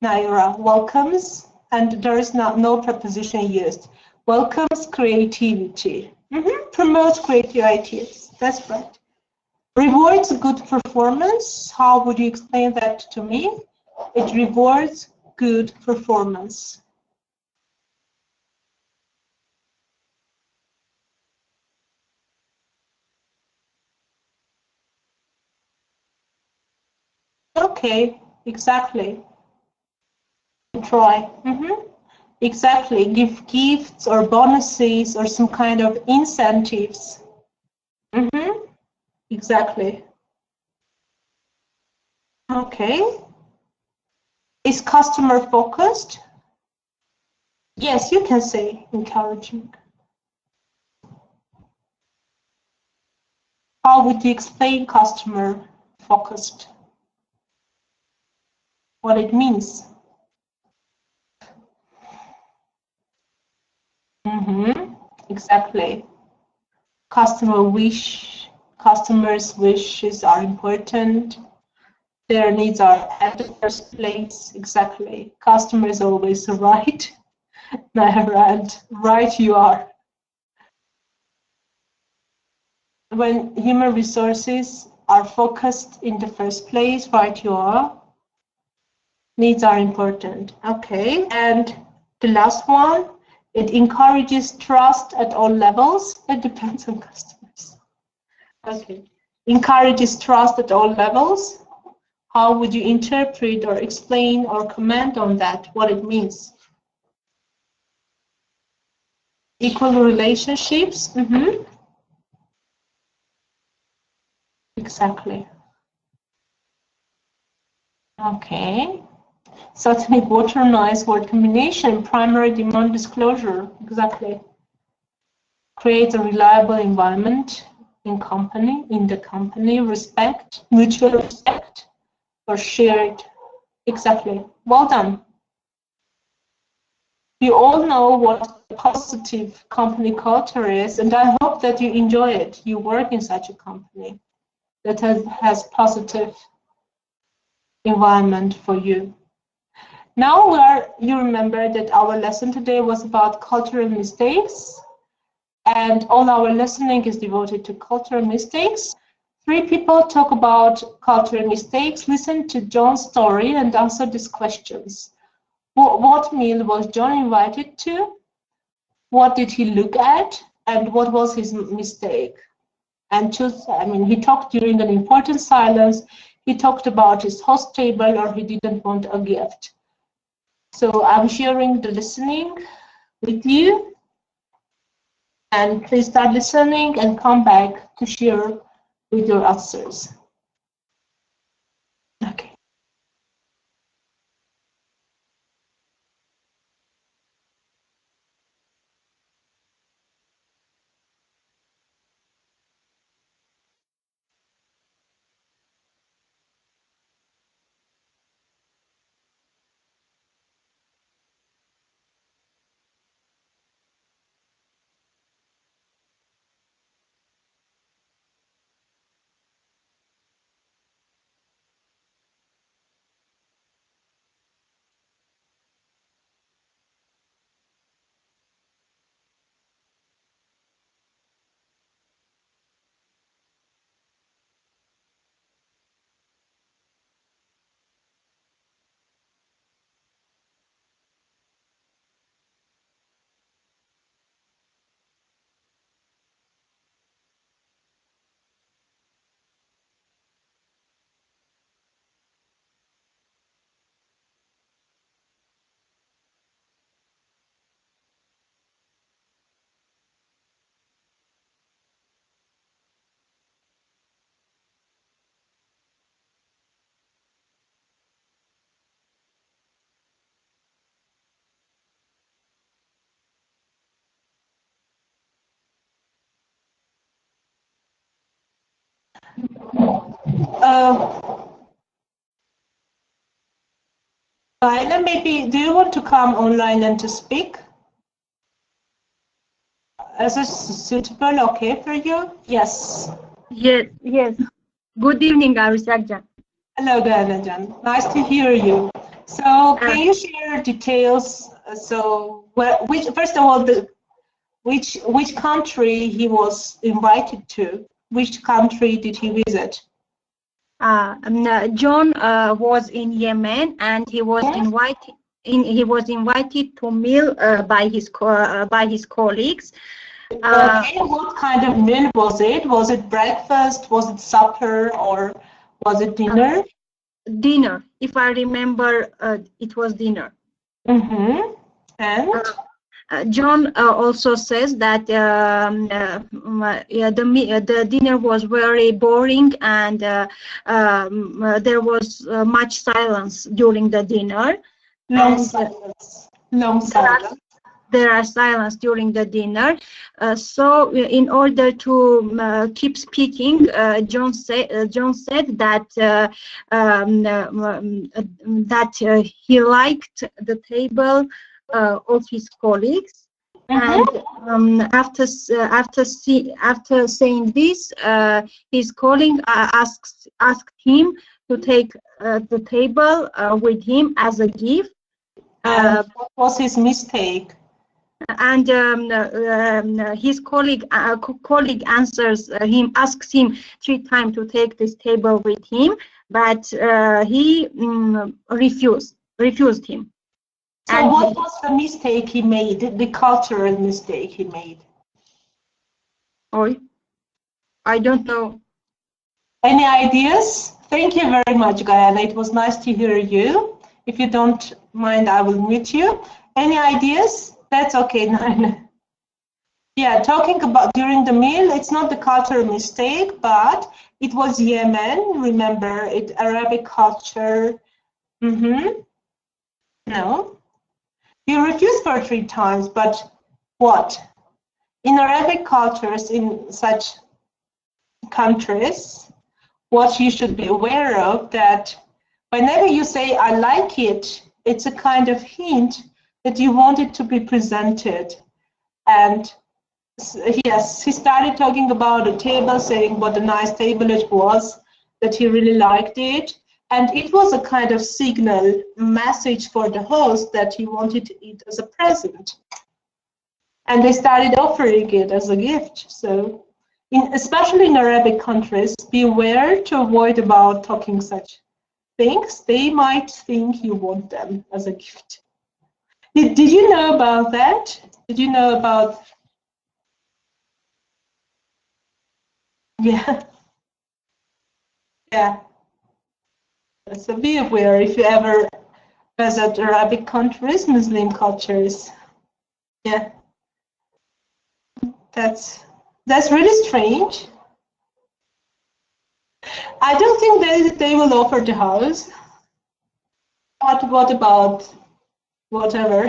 Naira welcomes, and there is no preposition used. Welcomes creativity. Promotes creative ideas. That's right. Rewards good performance. How would you explain that to me? It rewards good performance. Okay, exactly. Try. Exactly. Give gifts or bonuses or some kind of incentives. Exactly. Okay. Is customer focused? Yes, you can say encouraging. How would you explain customer focused? What it means? Exactly. Customers' wishes are important. Their needs are at the first place. Exactly. Customer is always right. And right you are. When human resources are focused in the first place, right you are. Needs are important. Okay. And the last one, it encourages trust at all levels. It depends on customers. Okay. Encourages trust at all levels. How would you interpret or explain or comment on that, what it means? Equal relationships? Exactly. Okay. Satanic water noise word combination, primary demand disclosure. Exactly. Create a reliable environment in the company, respect, mutual respect, or shared. Exactly. Well done. You all know what a positive company culture is, and I hope that you enjoy it. You work in such a company that has positive environment for you. Now you remember that our lesson today was about cultural mistakes, and all our listening is devoted to cultural mistakes. 3 people talk about cultural mistakes. Listen to John's story and answer these questions. What meal was John invited to? What did he look at? And what was his mistake? And he talked during an important silence. He talked about his host table, or he didn't want a gift. So I'm sharing the listening with you. And please start listening and come back to share with your answers. Okay. Laila, maybe, do you want to come online and to speak? Is it suitable, okay for you? Yes. Yes, yes. Good evening, Arusakjan. Hello, Ganajan. Nice to hear you. So, can you share details? So, which first of all, which country he was invited to? Which country did he visit? John was in Yemen, and he was invited. He was invited to meal by his colleagues. Okay, what kind of meal was it? Was it breakfast? Was it supper? Or was it dinner? Dinner. If I remember, it was dinner. Mm-hmm. And? John also says that the dinner was very boring, and there was much silence during the dinner. Long silence. Long silence. There are silence during the dinner. So in order to keep speaking, John said that he liked the table of his colleagues, and after saying this, his colleague asked him to take the table with him as a gift. What was his mistake? And his colleague asks him 3 times to take this table with him, but he refused him. So and what was the mistake he made, the cultural mistake he made? Oh, I don't know. Any ideas? Thank you very much, Gayana. It was nice to hear you. If you don't mind, I will mute you. Any ideas? That's okay. Yeah, talking about during the meal, it's not the cultural mistake, but it was Yemen. Remember, it Arabic culture. No. He refused for 3 times, but what? In Arabic cultures, in such countries, what you should be aware of that whenever you say, I like it, it's a kind of hint that you want it to be presented. And yes, he started talking about a table, saying what a nice table it was, that he really liked it. And it was a kind of signal message for the host that he wanted it as a present. And they started offering it as a gift. So, especially in Arabic countries, beware to avoid about talking such things. They might think you want them as a gift. Did you know about that? Did you know about? Yeah. Yeah. So be aware if you ever visit Arabic countries, Muslim cultures. Yeah. That's really strange. I don't think they will offer the house. But what about whatever?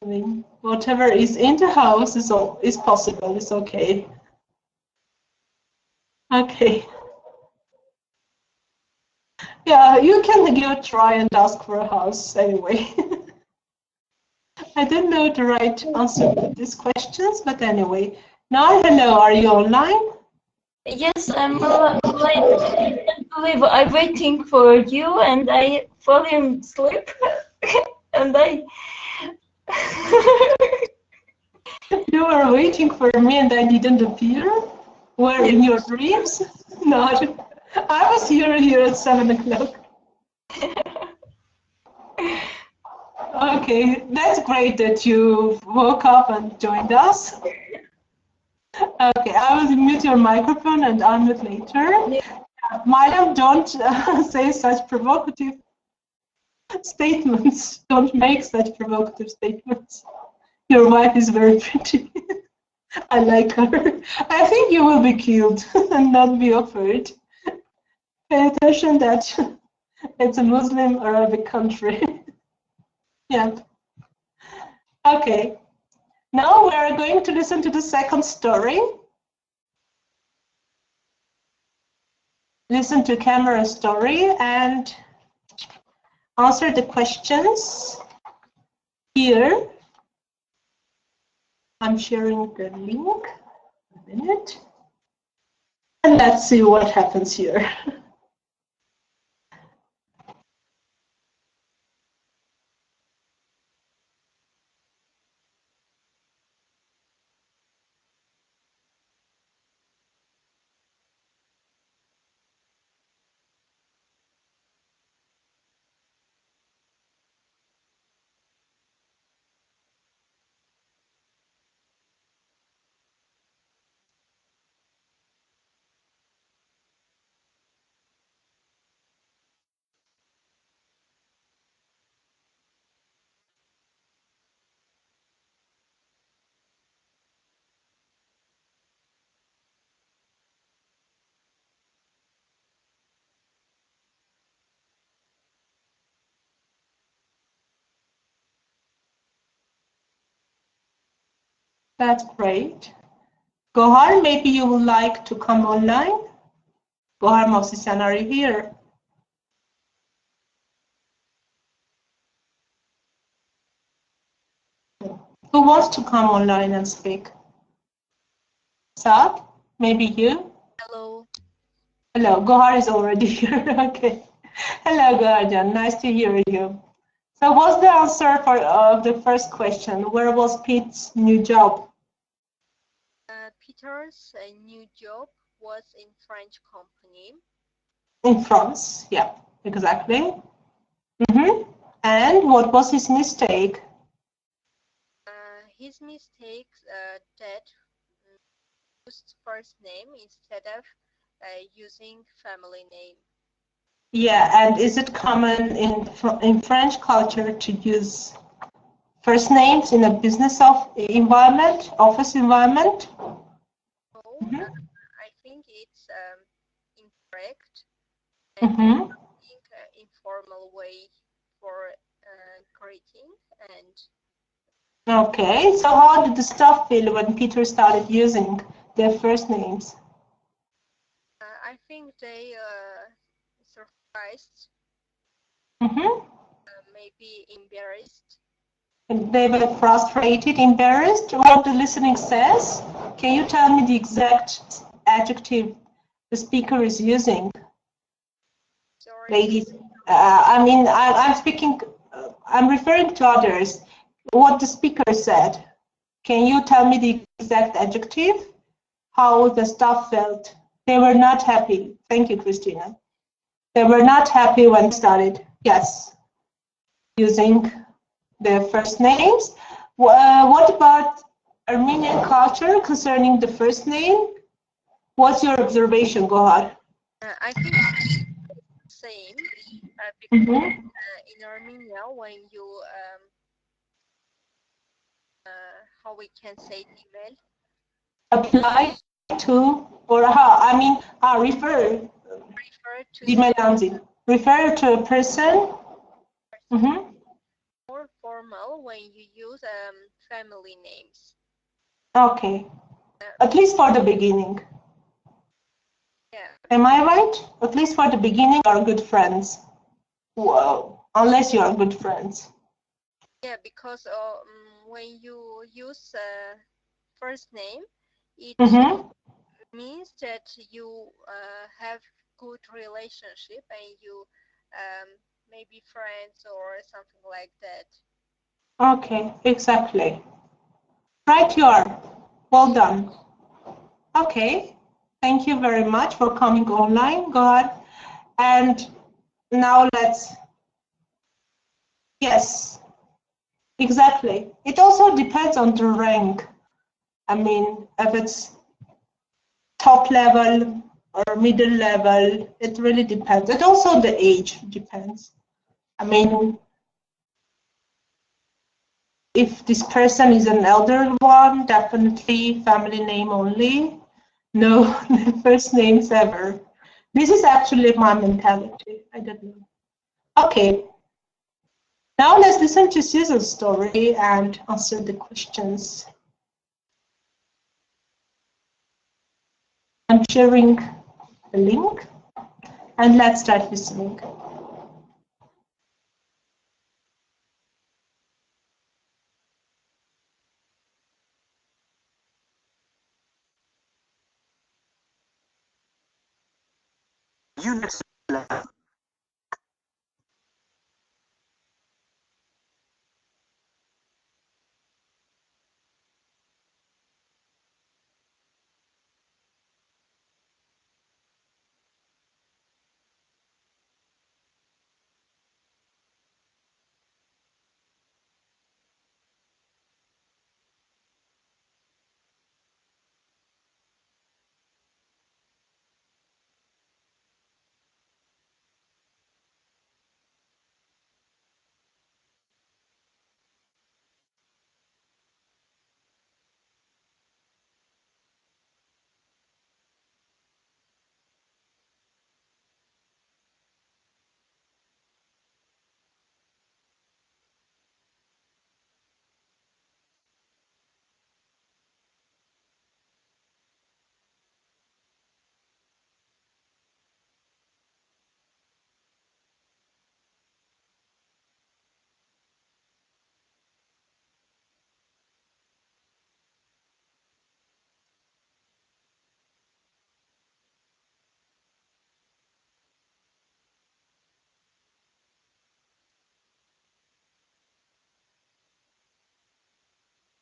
I mean, whatever is in the house is possible. It's okay. Okay. Yeah, you can give a try and ask for a house anyway. I don't know the right answer to these questions, but anyway. Now, hello, are you online? Yes, I'm online. I can't believe I'm waiting for you, and I fall asleep, and I. You were waiting for me, and I didn't appear. Were in your dreams? No, I was here at 7 o'clock. Okay, that's great that you woke up and joined us. Okay, I will mute your microphone and unmute later. Madam, don't say such provocative statements. Don't make such provocative statements. Your wife is very pretty. I like her. I think you will be killed and not be offered. Pay attention that it's a Muslim Arabic country. Yeah. Okay. Now we are going to listen to the second story. listen to camera story and answer the questions here. I'm sharing the link. A minute. And let's see what happens here. That's great. Gohar, maybe you would like to come online? Gohar Mosisyan, are you here? Who wants to come online and speak? Saad, maybe you? Hello. Hello, Gohar is already here. Okay. Hello, Goharjan. Nice to hear you. So what's the answer for the first question? Where was Pete's new job? Peter's new job was in French company. In France, yeah, exactly. And what was his mistake? His mistake that used first name instead of using family name. Yeah, and is it common in French culture to use first names in a business environment, office environment? So I think it's incorrect. And I think informal way for greeting and. Okay, so how did the staff feel when Peter started using their first names? I think they surprised, maybe embarrassed. They were frustrated, embarrassed. What the listening says? Can you tell me the exact adjective the speaker is using? Sorry. Ladies, I mean, I'm speaking, I'm referring to others. What the speaker said. Can you tell me the exact adjective? How the staff felt? They were not happy. Thank you, Christina. They were not happy when started. Yes, using their first names. What about Armenian culture concerning the first name? What's your observation, Gohar? I think same because in Armenia, when you how we can say email, Apply to, or how? I mean, refer to refer to a person. More formal when you use family names. Okay, at least for the beginning. Yeah. Am I right? At least for the beginning, are good friends. Whoa, unless you are good friends. Yeah, because when you use first name, it means that you have good relationship and you maybe friends or something like that. Okay, exactly. Right, you are. Well done. Okay, thank you very much for coming online. Go ahead. And now let's, yes, exactly. It also depends on the rank. I mean, if it's top level or middle level, it really depends. It also the age depends. I mean, if this person is an elder one, definitely family name only. No first names ever. This is actually my mentality. I don't know. Okay. Now let's listen to Susan's story and answer the questions. I'm sharing the link. And let's start listening. Units left.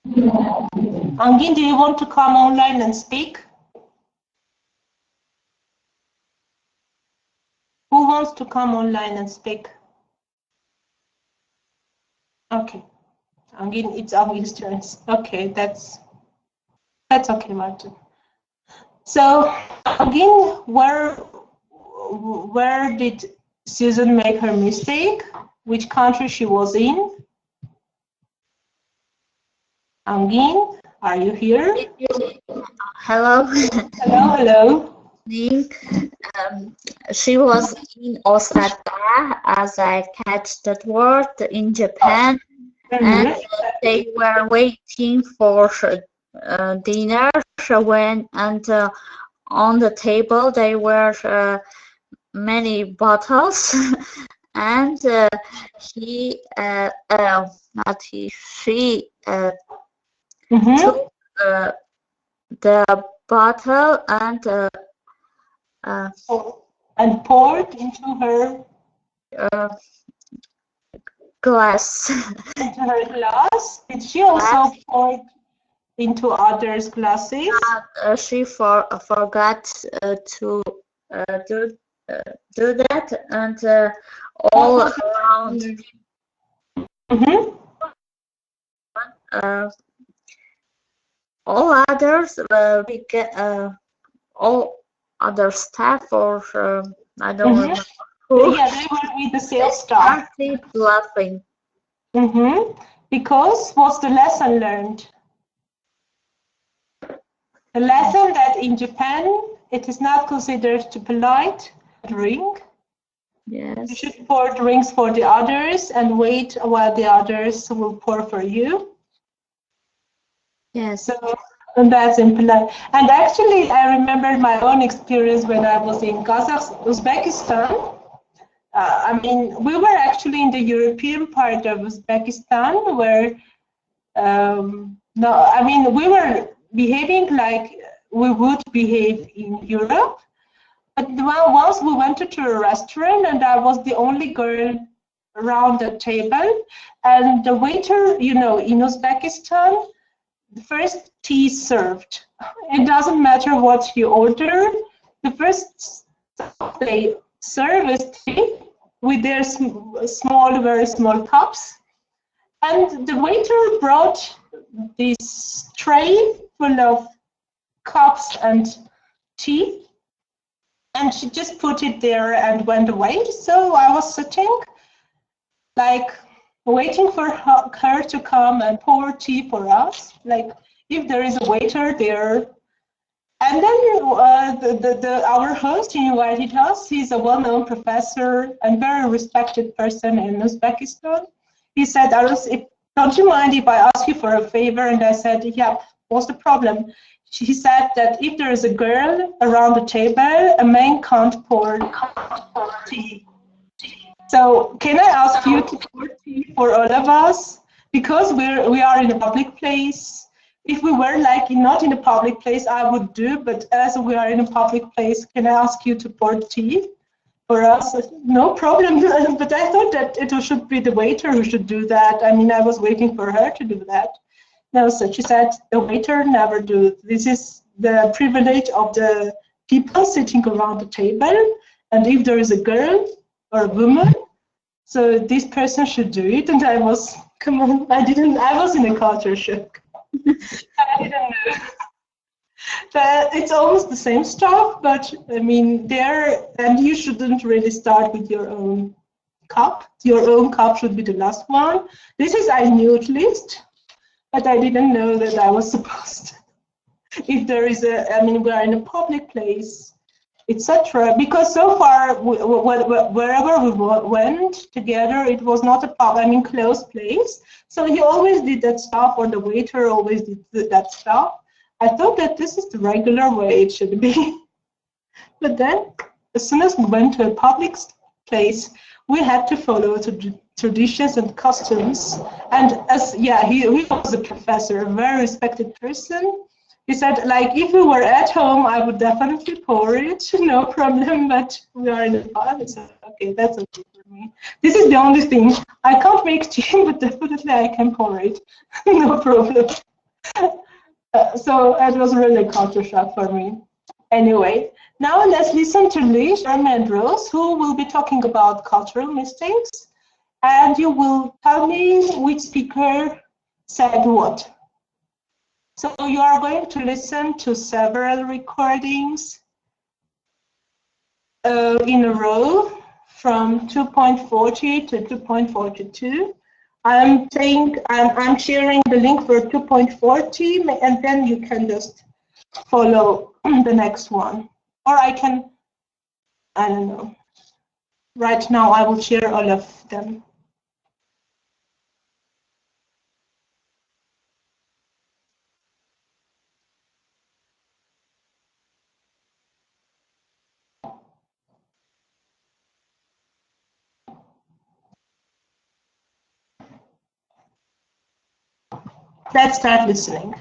Angin, do you want to come online and speak? Who wants to come online and speak? Okay. Angin, it's Angin's turn. Okay, that's okay, Martin. So, Angin, where did Susan make her mistake? Which country she was in? Angin, are you here? Hello. Hello, hello. She was in Osaka, as I catch that word, in Japan, and they were waiting for dinner on the table there were many bottles, and she took the bottle and poured into her glass. Into her glass. Did she also pour into others' glasses? She forgot to do that, and all around. All others all other staff, or I don't remember who. Yeah, they were with the sales staff. Started laughing. Because what's the lesson learned? The lesson that in Japan it is not considered too polite to drink. Yes. You should pour drinks for the others and wait while the others will pour for you. Yes. So, and that's impolite. And actually, I remember my own experience when I was in Uzbekistan. I mean, we were actually in the European part of Uzbekistan, where we were behaving like we would behave in Europe. But once we went to a restaurant, and I was the only girl around the table, and the waiter, in Uzbekistan, the first tea served. It doesn't matter what you order. The first they serve is tea with their very small cups. And the waiter brought this tray full of cups and tea, and she just put it there and went away. So I was sitting, like, waiting for her to come and pour tea for us, like if there is a waiter there. And then our host invited us. He's a well-known professor and very respected person in Uzbekistan. He said, Arus, don't you mind if I ask you for a favor? And I said, yeah, what's the problem? she said that if there is a girl around the table, a man can't pour tea. So can I ask you to pour tea for all of us? Because we are in a public place. If we were like not in a public place, I would do, but as we are in a public place, can I ask you to pour tea for us? No problem, but I thought that it should be the waiter who should do that. I mean, I was waiting for her to do that. No, so she said, the waiter never do. This is the privilege of the people sitting around the table, and if there is a girl or a woman, so this person should do it. And I was, come on, I was in a culture shock. I didn't know. But it's almost the same stuff, but I mean, and you shouldn't really start with your own cup. Your own cup should be the last one. This is, I knew at least, but I didn't know that I was supposed to. If there is I mean, we are in a public place, etc. Because so far, wherever we went together, it was not a closed place. So he always did that stuff, or the waiter always did that stuff. I thought that this is the regular way it should be. But then, as soon as we went to a public place, we had to follow traditions and customs. And he was a professor, a very respected person. He said, like, if we were at home, I would definitely pour it, no problem, but we are in the pub. I said, okay, that's okay for me. This is the only thing. I can't make tea, but definitely I can pour it, no problem. So it was really a culture shock for me. Anyway, now let's listen to Lee, Jeremy, and Rose, who will be talking about cultural mistakes. And you will tell me which speaker said what. So you are going to listen to several recordings in a row from 2.40 to 2.42. I'm sharing the link for 2.40, and then you can just follow the next one. Or I don't know. Right now I will share all of them. Let's start listening.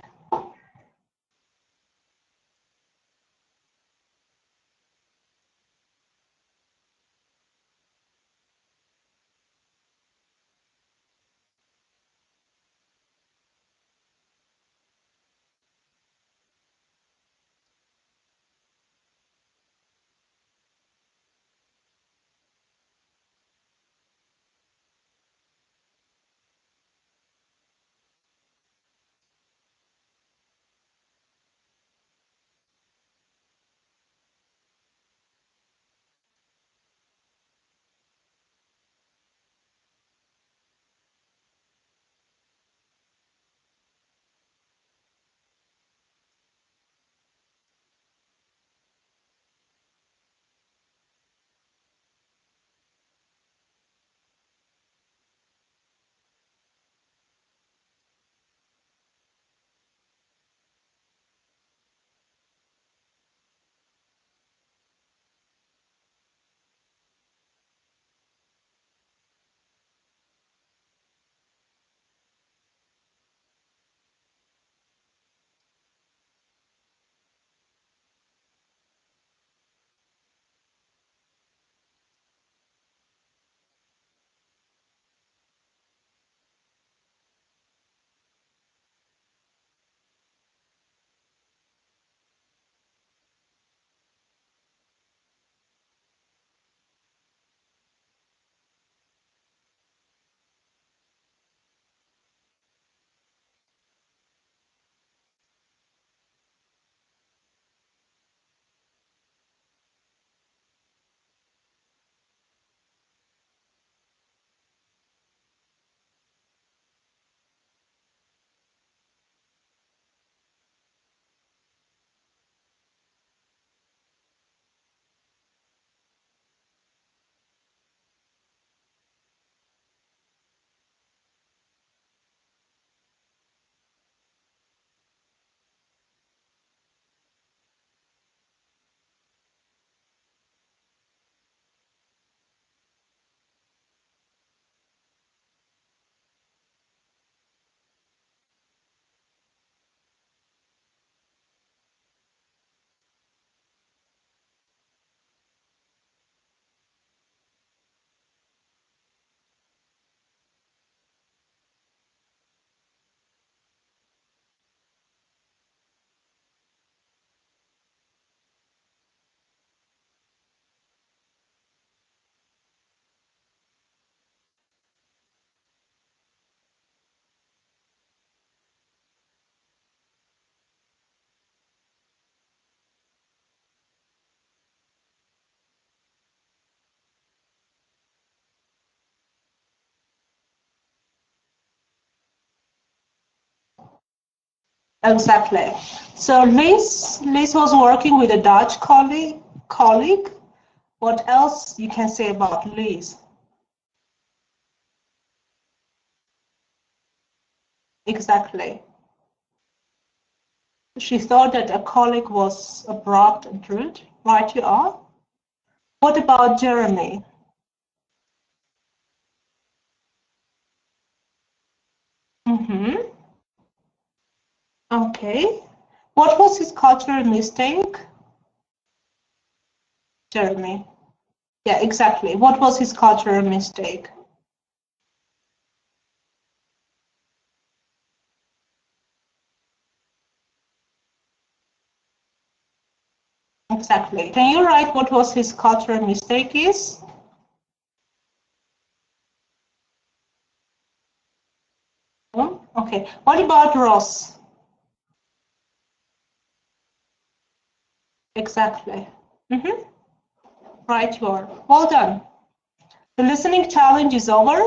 Exactly. So Liz was working with a Dutch colleague. What else you can say about Liz? Exactly. She thought that a colleague was abrupt and rude. Right, you are. What about Jeremy? Mm-hmm. Okay. What was his cultural mistake? Jeremy. Yeah, exactly. What was his cultural mistake? Exactly. Can you write what was his cultural mistake is? Okay. What about Ross? Exactly. Mm-hmm. Right, you are. Well done. The listening challenge is over.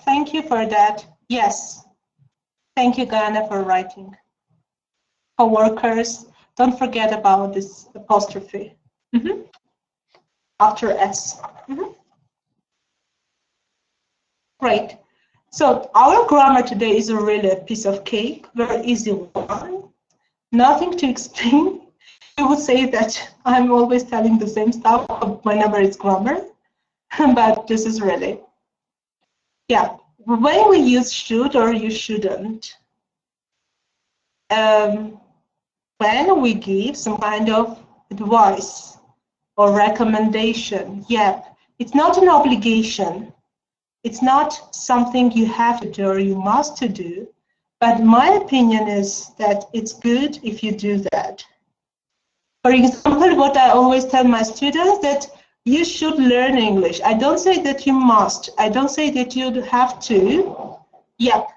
Thank you for that. Yes. Thank you, Gayane, for writing. Co-workers, don't forget about this apostrophe after S. Great. So our grammar today is really a piece of cake, very easy one. Nothing to explain. You would say that I'm always telling the same stuff whenever it's grammar, but this is really, yeah. When we use should or you shouldn't, when we give some kind of advice or recommendation, yeah, it's not an obligation. It's not something you have to do or you must to do, but my opinion is that it's good if you do that. For example, what I always tell my students that you should learn English. I don't say that you must. I don't say that you have to. Yep,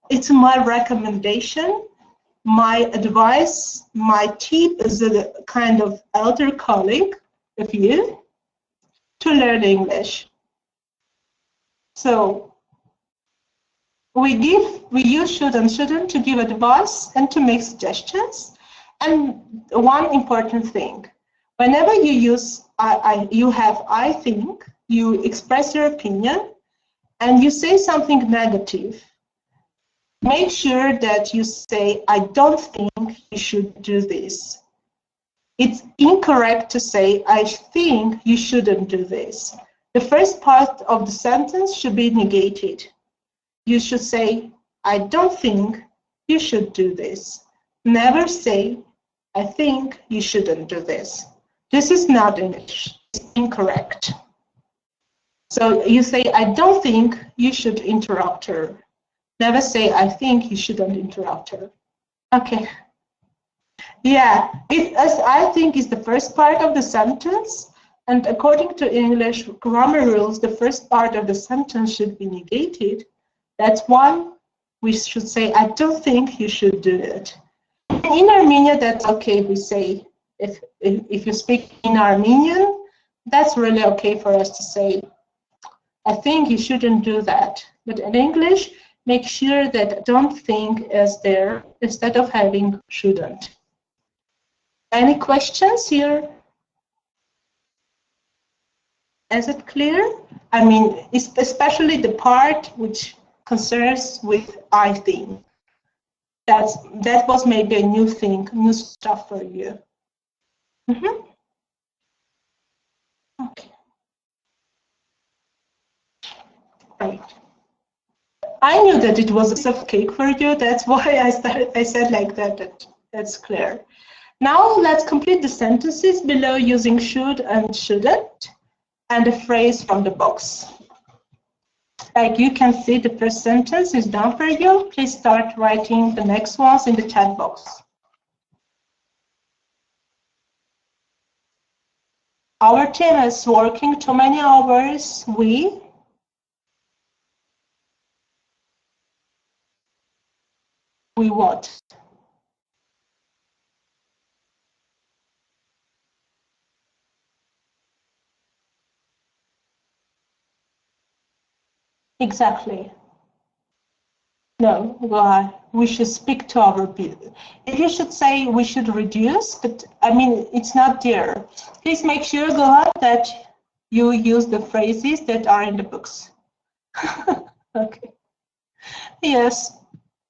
it's my recommendation, my advice, my tip as a kind of elder colleague of you to learn English. So we use should and shouldn't to give advice and to make suggestions. And one important thing, whenever you use you have I think, you express your opinion and you say something negative, make sure that you say, I don't think you should do this. It's incorrect to say, I think you shouldn't do this. The first part of the sentence should be negated. You should say, I don't think you should do this. Never say, I think you shouldn't do this. This is not English. It's incorrect. So you say, I don't think you should interrupt her. Never say, I think you shouldn't interrupt her. Okay. Yeah, as I think is the first part of the sentence. And according to English grammar rules, the first part of the sentence should be negated. That's why we should say, I don't think you should do it. In Armenia, that's okay. We say, if you speak in Armenian, that's really okay for us to say, I think you shouldn't do that. But in English, make sure that don't think is there instead of having shouldn't. Any questions here? Is it clear? I mean, especially the part which concerns with I think. That was maybe a new thing, new stuff for you. Okay. Right. I knew that it was a piece of cake for you. That's why I said like that. That's clear. Now let's complete the sentences below using should and shouldn't and a phrase from the box. Like you can see, the first sentence is done for you. Please start writing the next ones in the chat box. Our team is working too many hours. We what? Exactly. No, go ahead. we should speak to our people. If you should say we should reduce, but I mean, it's not there. Please make sure, Gohan, that you use the phrases that are in the books. Okay. Yes,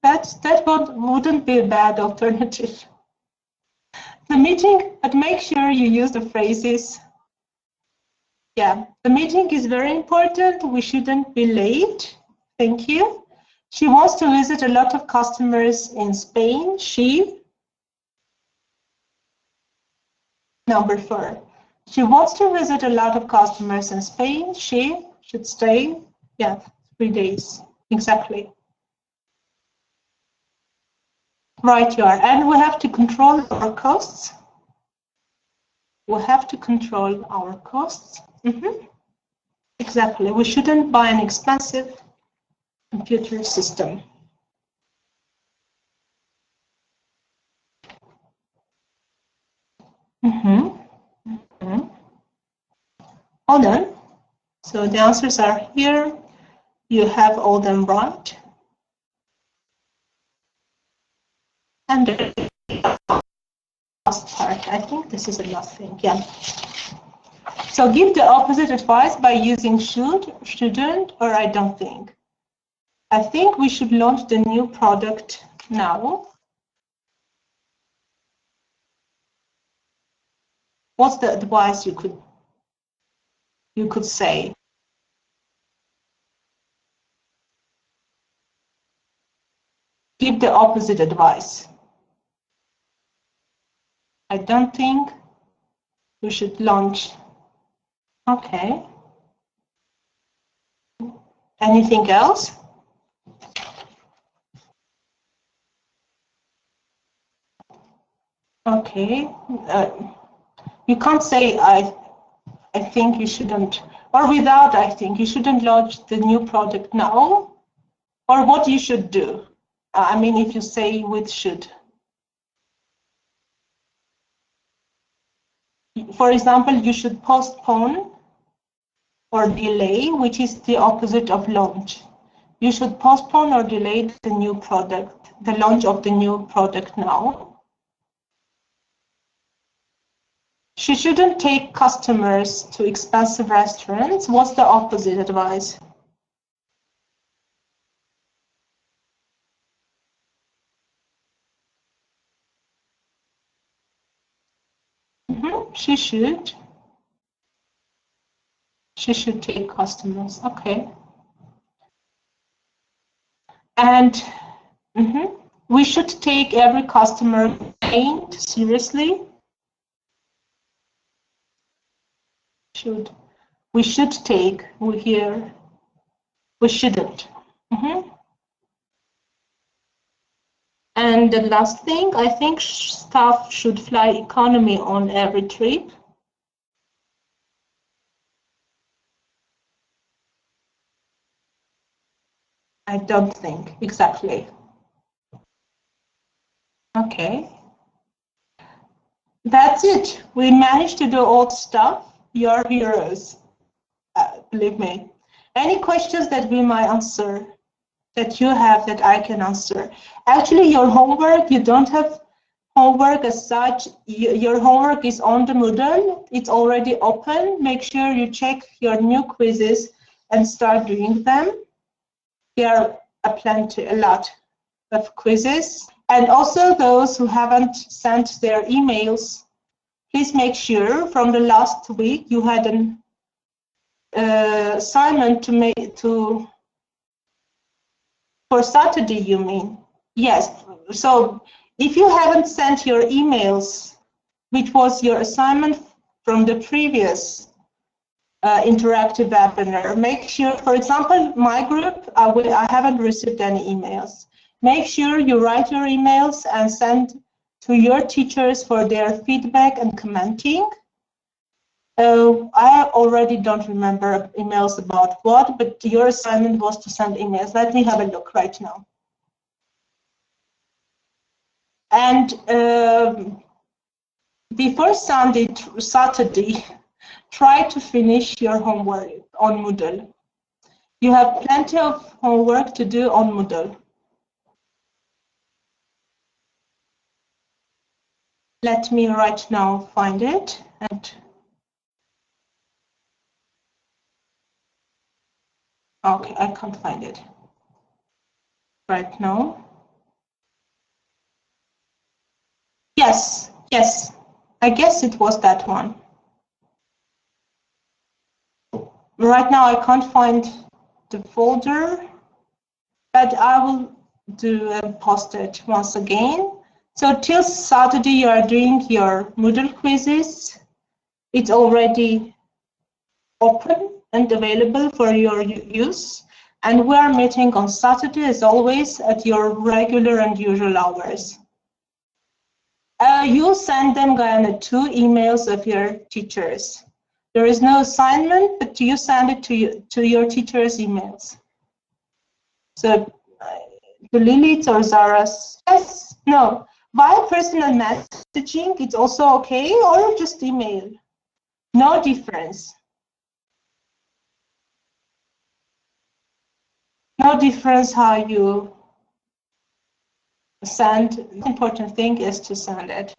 that wouldn't be a bad alternative. The meeting, but make sure you use the phrases. Yeah, the meeting is very important. We shouldn't be late. Thank you. She wants to visit a lot of customers in Spain. Number 4. She wants to visit a lot of customers in Spain. She should stay, 3 days. Exactly. Right, you are. And we have to control our costs. We have to control our costs. Exactly. We shouldn't buy an expensive computer system. Hold on. So the answers are here. You have all them right. And the last part, I think this is the last thing, yeah. So give the opposite advice by using should, shouldn't, or I don't think. I think we should launch the new product now. What's the advice you could say? Give the opposite advice. I don't think we should launch. Okay. Anything else? Okay. You can't say I think you shouldn't, or without I think you shouldn't launch the new product now, or what you should do. I mean, if you say with should. For example, you should postpone or delay, which is the opposite of launch. You should postpone or delay the new product, the launch of the new product now. She shouldn't take customers to expensive restaurants. What's the opposite advice? She should. She should take customers. Okay. And we should take every customer complaint seriously. Should. We should take. We hear. We shouldn't. And the last thing, I think staff should fly economy on every trip. I don't think, exactly. Okay. That's it. We managed to do all the stuff. You're heroes, believe me. Any questions that we might answer, that you have that I can answer? Actually, your homework, you don't have homework as such. Your homework is on the Moodle. It's already open. Make sure you check your new quizzes and start doing them. There are a lot of quizzes. And also those who haven't sent their emails, please make sure from the last week you had an assignment for Saturday, you mean? Yes. So if you haven't sent your emails, which was your assignment from the previous interactive webinar, make sure, for example, my group, I haven't received any emails. Make sure you write your emails and send to your teachers for their feedback and commenting. I already don't remember emails about what, but your assignment was to send emails. Let me have a look right now. And before Saturday, try to finish your homework on Moodle. You have plenty of homework to do on Moodle. Let me right now find it. And okay, I can't find it right now. Yes, yes, I guess it was that one. Right now I can't find the folder, but I will do and post it once again. So till Saturday you are doing your Moodle quizzes. It's already open and available for your use. And we are meeting on Saturday as always at your regular and usual hours. You send them, Gayane, 2 emails of your teachers. There is no assignment, but you send it to your teachers' emails. So to Lilith or Zara's, yes, no. Via personal messaging, it's also okay, or just email. No difference. No difference how you send. The important thing is to send it.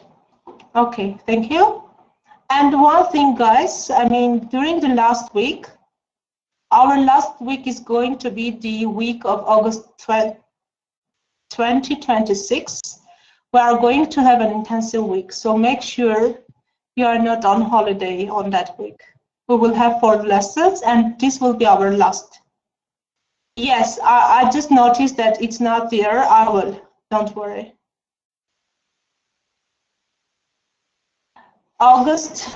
Okay, thank you. And one thing, guys, I mean, during the last week, our last week is going to be the week of August 2026. We are going to have an intensive week, so make sure you are not on holiday on that week. We will have 4 lessons, and this will be our last. Yes, I just noticed that it's not there. I will, don't worry. August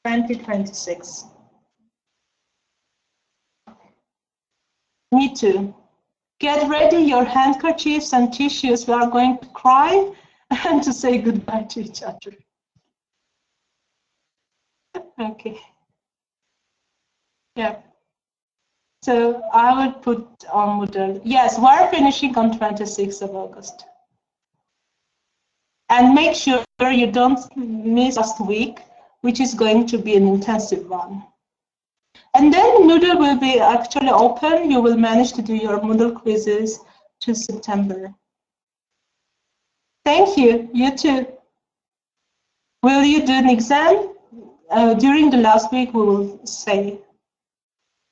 2026. Me too. Get ready your handkerchiefs and tissues. We are going to cry and to say goodbye to each other. Okay. Yeah. So I will put on Moodle. Yes, we're finishing on 26th of August. And make sure you don't miss last week, which is going to be an intensive one. And then Moodle will be actually open. You will manage to do your Moodle quizzes to September. Thank you. You too. Will you do an exam? During the last week, we will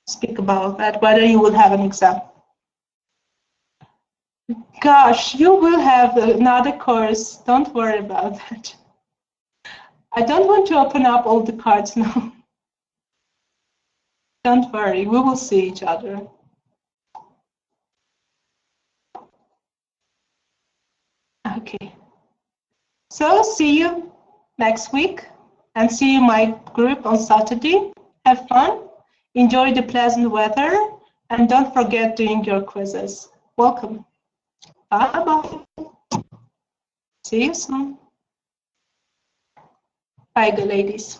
speak about that, whether you will have an exam. Gosh, you will have another course. Don't worry about that. I don't want to open up all the cards now. Don't worry, we will see each other. Okay. So see you next week and see you in my group on Saturday. Have fun, enjoy the pleasant weather, and don't forget doing your quizzes. Welcome. Bye-bye. See you soon. Bye, ladies.